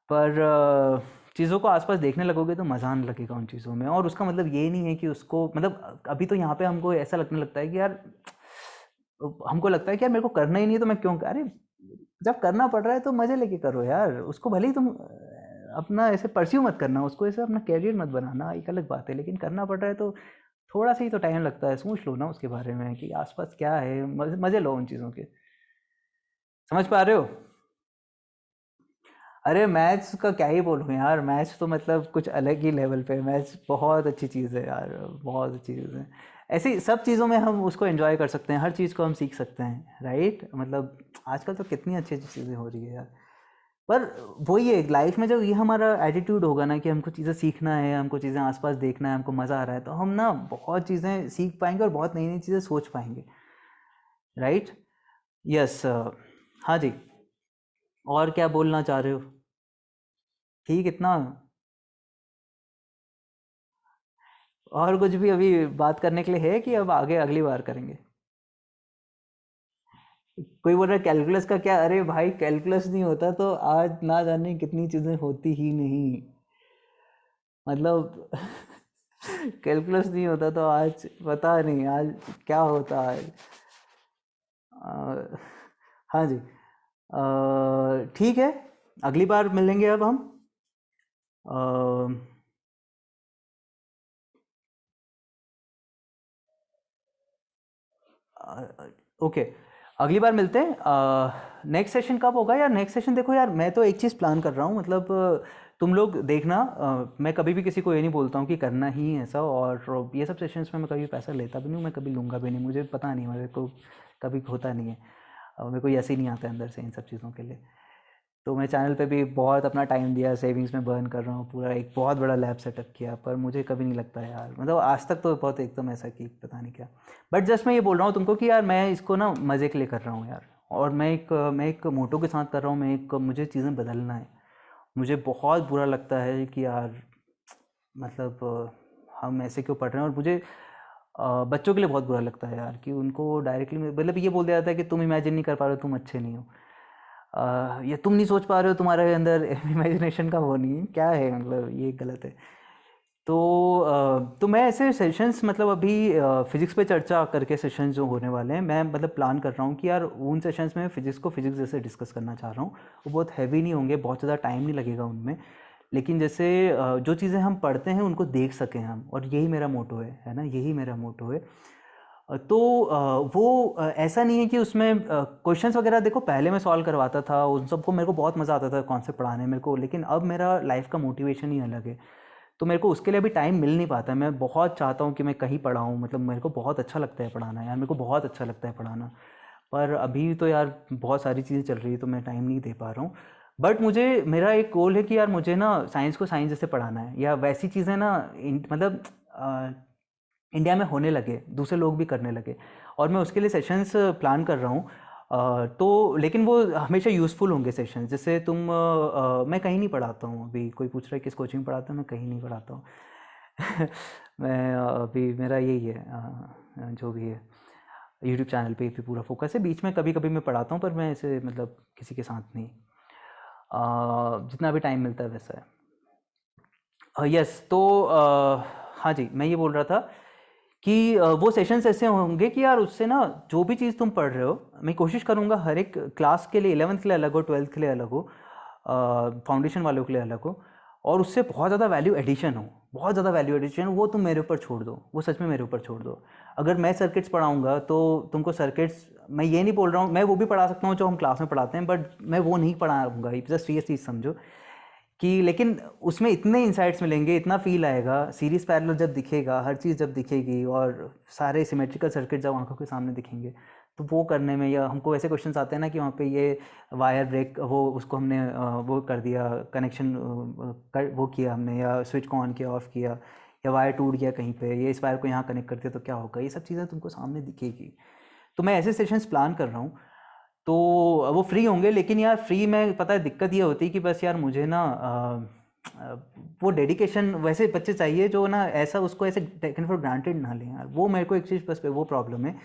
पर चीज़ों को आसपास देखने लगोगे तो मज़ा आने लगेगा उन चीज़ों में। और उसका मतलब ये नहीं है कि उसको मतलब अभी तो यहाँ पे हमको ऐसा लगने लगता है कि यार, हमको लगता है कि यार मेरे को करना ही नहीं है तो मैं क्यों, अरे जब करना पड़ रहा है तो मज़े लेके करो यार उसको। भले ही तुम अपना ऐसे परस्यू मत करना उसको, ऐसे अपना कैरियर मत बनाना, एक अलग बात है, लेकिन करना पड़ रहा है तो थोड़ा सा ही तो टाइम लगता है। सोच लो ना उसके बारे में कि आसपास क्या है, मज़े लो उन चीज़ों के। समझ पा रहे हो? अरे मैथ्स का क्या ही बोलूँ यार, मैथ्स तो मतलब कुछ अलग ही लेवल पे। मैथ्स बहुत अच्छी चीज़ है यार, बहुत अच्छी चीज़ है। ऐसी सब चीज़ों में हम उसको एंजॉय कर सकते हैं, हर चीज़ को हम सीख सकते हैं, राइट? मतलब आजकल तो कितनी अच्छी अच्छी चीज़ें हो रही है यार। पर वही है लाइफ में, जब ये हमारा एटीट्यूड होगा ना कि हमको चीज़ें सीखना है, हमको चीज़ें आसपास देखना है, हमको मज़ा आ रहा है, तो हम ना बहुत चीज़ें सीख पाएंगे और बहुत नई नई चीज़ें सोच पाएंगे, राइट? यस। हाँ जी, और क्या बोलना चाह रहे हो? ठीक, इतना? और कुछ भी अभी बात करने के लिए है कि अब आगे अगली बार करेंगे? कोई बोल रहा है कैलकुलस का क्या? अरे भाई कैलकुलस नहीं होता तो आज ना जाने कितनी चीज़ें होती ही नहीं, मतलब कैलकुलस नहीं होता तो आज पता नहीं आज क्या होता आज। हाँ जी। ठीक है, अगली बार मिलेंगे अब हम। ओके, अगली बार मिलते हैं। नेक्स्ट सेशन कब होगा यार? नेक्स्ट सेशन देखो यार, मैं तो एक चीज़ प्लान कर रहा हूँ, मतलब तुम लोग देखना, मैं कभी भी किसी को ये नहीं बोलता हूँ कि करना ही है ऐसा। और ये सब सेशंस में मैं कभी पैसा लेता भी नहीं हूँ, मैं कभी लूँगा भी नहीं, मुझे पता नहीं, मेरे को कभी होता नहीं है। मेरे को ऐसे ही नहीं आता है अंदर से इन सब चीज़ों के लिए। तो मैं चैनल पे भी बहुत अपना टाइम दिया, सेविंग्स में बर्न कर रहा हूँ, पूरा एक बहुत बड़ा लैब सेटअप किया, पर मुझे कभी नहीं लगता है यार, मतलब आज तक तो बहुत एकदम ऐसा कि पता नहीं क्या। बट जस्ट मैं ये बोल रहा हूँ तुमको कि यार मैं इसको ना मज़े के लिए कर रहा हूँ यार। और मैं एक मोटो के साथ कर रहा हूँ, मुझे चीज़ें बदलना है। मुझे बहुत बुरा लगता है कि यार, मतलब हम ऐसे क्यों पढ़ रहे हैं। और मुझे बच्चों के लिए बहुत बुरा लगता है यार कि उनको डायरेक्टली मतलब ये बोल दिया जाता है कि तुम इमेजिन नहीं कर पा रहे हो, तुम अच्छे नहीं हो, या तुम नहीं सोच पा रहे हो, तुम्हारे अंदर इमेजिनेशन का वो नहीं है, क्या है, मतलब ये गलत है। तो तो मैं ऐसे सेशंस, मतलब अभी फिज़िक्स पे चर्चा करके सेशंस जो होने वाले हैं, मैं मतलब प्लान कर रहा हूँ कि यार उन सेशंस में फ़िज़िक्स को फ़िज़िक्स जैसे डिस्कस करना चाह रहा हूँ। वो बहुत हैवी नहीं होंगे, बहुत ज़्यादा टाइम नहीं लगेगा उनमें, लेकिन जैसे जो चीज़ें हम पढ़ते हैं उनको देख सकें हम, और यही मेरा मोटो है ना, यही मेरा मोटो है। तो वो ऐसा नहीं है कि उसमें क्वेश्चंस वगैरह देखो पहले मैं सॉल्व करवाता था उन सबको, मेरे को बहुत मज़ा आता था कॉन्सेप्ट पढ़ाने मेरे को, लेकिन अब मेरा लाइफ का मोटिवेशन ही अलग है। तो मेरे को उसके लिए अभी टाइम मिल नहीं पाता। मैं बहुत चाहता हूँ कि मैं कहीं पढ़ाऊँ, मतलब मेरे को बहुत अच्छा लगता है पढ़ाना यार, मेरे को बहुत अच्छा लगता है पढ़ाना। पर अभी तो यार बहुत सारी चीज़ें चल रही है तो मैं टाइम नहीं दे पा रहा हूँ। बट मुझे, मेरा एक गोल है कि यार मुझे ना साइंस को साइंस जैसे पढ़ाना है, या वैसी चीज़ें ना मतलब इंडिया में होने लगे, दूसरे लोग भी करने लगे। और मैं उसके लिए सेशंस प्लान कर रहा हूँ। तो लेकिन वो हमेशा यूज़फुल होंगे सेशंस। जैसे मैं कहीं नहीं पढ़ाता हूँ, अभी कोई पूछ रहा है किस कोचिंग पढ़ाता हूँ, मैं कहीं नहीं पढ़ाता हूँ। मैं अभी मेरा यही है, जो भी है यूट्यूब चैनल पे भी पूरा फोकस है। बीच में कभी कभी मैं पढ़ाता हूँ, पर मैं ऐसे मतलब किसी के साथ नहीं, जितना भी टाइम मिलता है वैसा है। यस, तो हाँ जी, मैं ये बोल रहा था कि वो सेशंस ऐसे होंगे कि यार उससे ना जो भी चीज़ तुम पढ़ रहे हो, मैं कोशिश करूँगा हर एक क्लास के लिए 11th के लिए अलग हो, 12th के लिए अलग हो, फाउंडेशन वालों के लिए अलग हो, और उससे बहुत ज़्यादा वैल्यू एडिशन हो, बहुत ज़्यादा वैल्यू एडिशन, वो तुम मेरे ऊपर छोड़ दो, वो सच में मेरे ऊपर छोड़ दो। अगर मैं सर्किट्स पढ़ाऊँगा तो तुमको सर्किट्स, मैं ये नहीं बोल रहा हूँ, मैं वो भी पढ़ा सकता हूँ जो हम क्लास में पढ़ाते हैं, बट मैं वो नहीं पढ़ाऊँगा, जस्ट ये चीज़ समझो कि लेकिन उसमें इतने इंसाइट्स मिलेंगे, इतना फील आएगा, सीरीज पैरेलल जब दिखेगा, हर चीज़ जब दिखेगी और सारे सिमेट्रिकल सर्किट जब आंखों के सामने दिखेंगे, तो वो करने में, या हमको ऐसे क्वेश्चंस आते हैं ना कि वहाँ पे ये वायर ब्रेक, वो उसको हमने वो कर दिया कनेक्शन, वो किया हमने, या स्विच को ऑन किया, ऑफ किया, या वायर टूट गया कहीं पे, ये इस वायर को यहाँ कनेक्ट करते तो क्या होगा, ये सब चीज़ें तुमको सामने दिखेगी। तो मैं ऐसे सेशंस प्लान कर रहा हूँ, तो वो फ्री होंगे, लेकिन यार फ्री में पता है दिक्कत ये होती है कि बस यार मुझे ना वो डेडिकेशन, वैसे बच्चे चाहिए जो ना ऐसा उसको ऐसे टेकन फॉर ग्रांटेड ना लें यार, वो मेरे को एक चीज़ बस पे वो प्रॉब्लम है।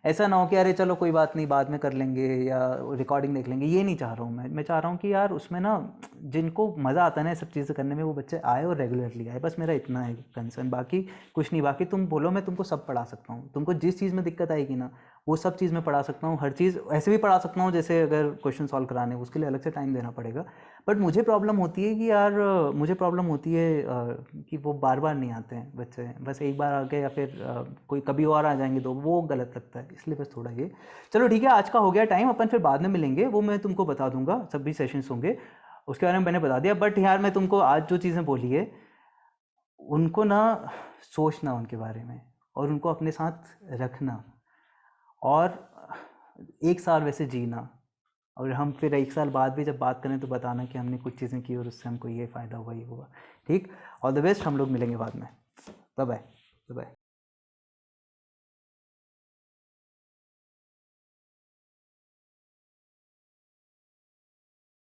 ऐसा ना हो कि अरे चलो कोई बात नहीं, बाद में कर लेंगे या रिकॉर्डिंग देख लेंगे, ये नहीं चाह रहा हूँ मैं चाह रहा हूँ कि यार उसमें ना जिनको मज़ा आता है ना ये सब चीज़ें करने में, वो बच्चे आए और रेगुलरली आए, बस मेरा इतना है कंसर्न, बाकी कुछ नहीं। बाकी तुम बोलो, मैं तुमको सब पढ़ा सकता हूँ, तुमको जिस चीज़ में दिक्कत आएगी ना वो सब चीज़ मैं पढ़ा सकता हूँ, हर चीज़ ऐसे भी पढ़ा सकता हूँ, जैसे अगर क्वेश्चन सॉल्व कराने उसके लिए अलग से टाइम देना पड़ेगा। बट मुझे प्रॉब्लम होती है कि यार मुझे प्रॉब्लम होती है कि वो बार बार नहीं आते हैं बच्चे, बस एक बार आ गए या फिर कोई कभी और आ जाएंगे, तो वो गलत लगता है, इसलिए बस थोड़ा ये। चलो ठीक है, आज का हो गया टाइम, अपन फिर बाद में मिलेंगे, वो मैं तुमको बता दूंगा, सब भी सेशंस होंगे उसके बारे में मैंने बता दिया। बट यार मैं तुमको आज जो चीज़ें बोली है उनको ना सोचना उनके बारे में, और उनको अपने साथ रखना, और एक साल वैसे जीना, और हम फिर एक साल बाद भी जब बात करें तो बताना कि हमने कुछ चीज़ें की और उससे हमको ये फ़ायदा हुआ, ये हुआ। ठीक, ऑल द बेस्ट, हम लोग मिलेंगे बाद में। Bye bye. बाय।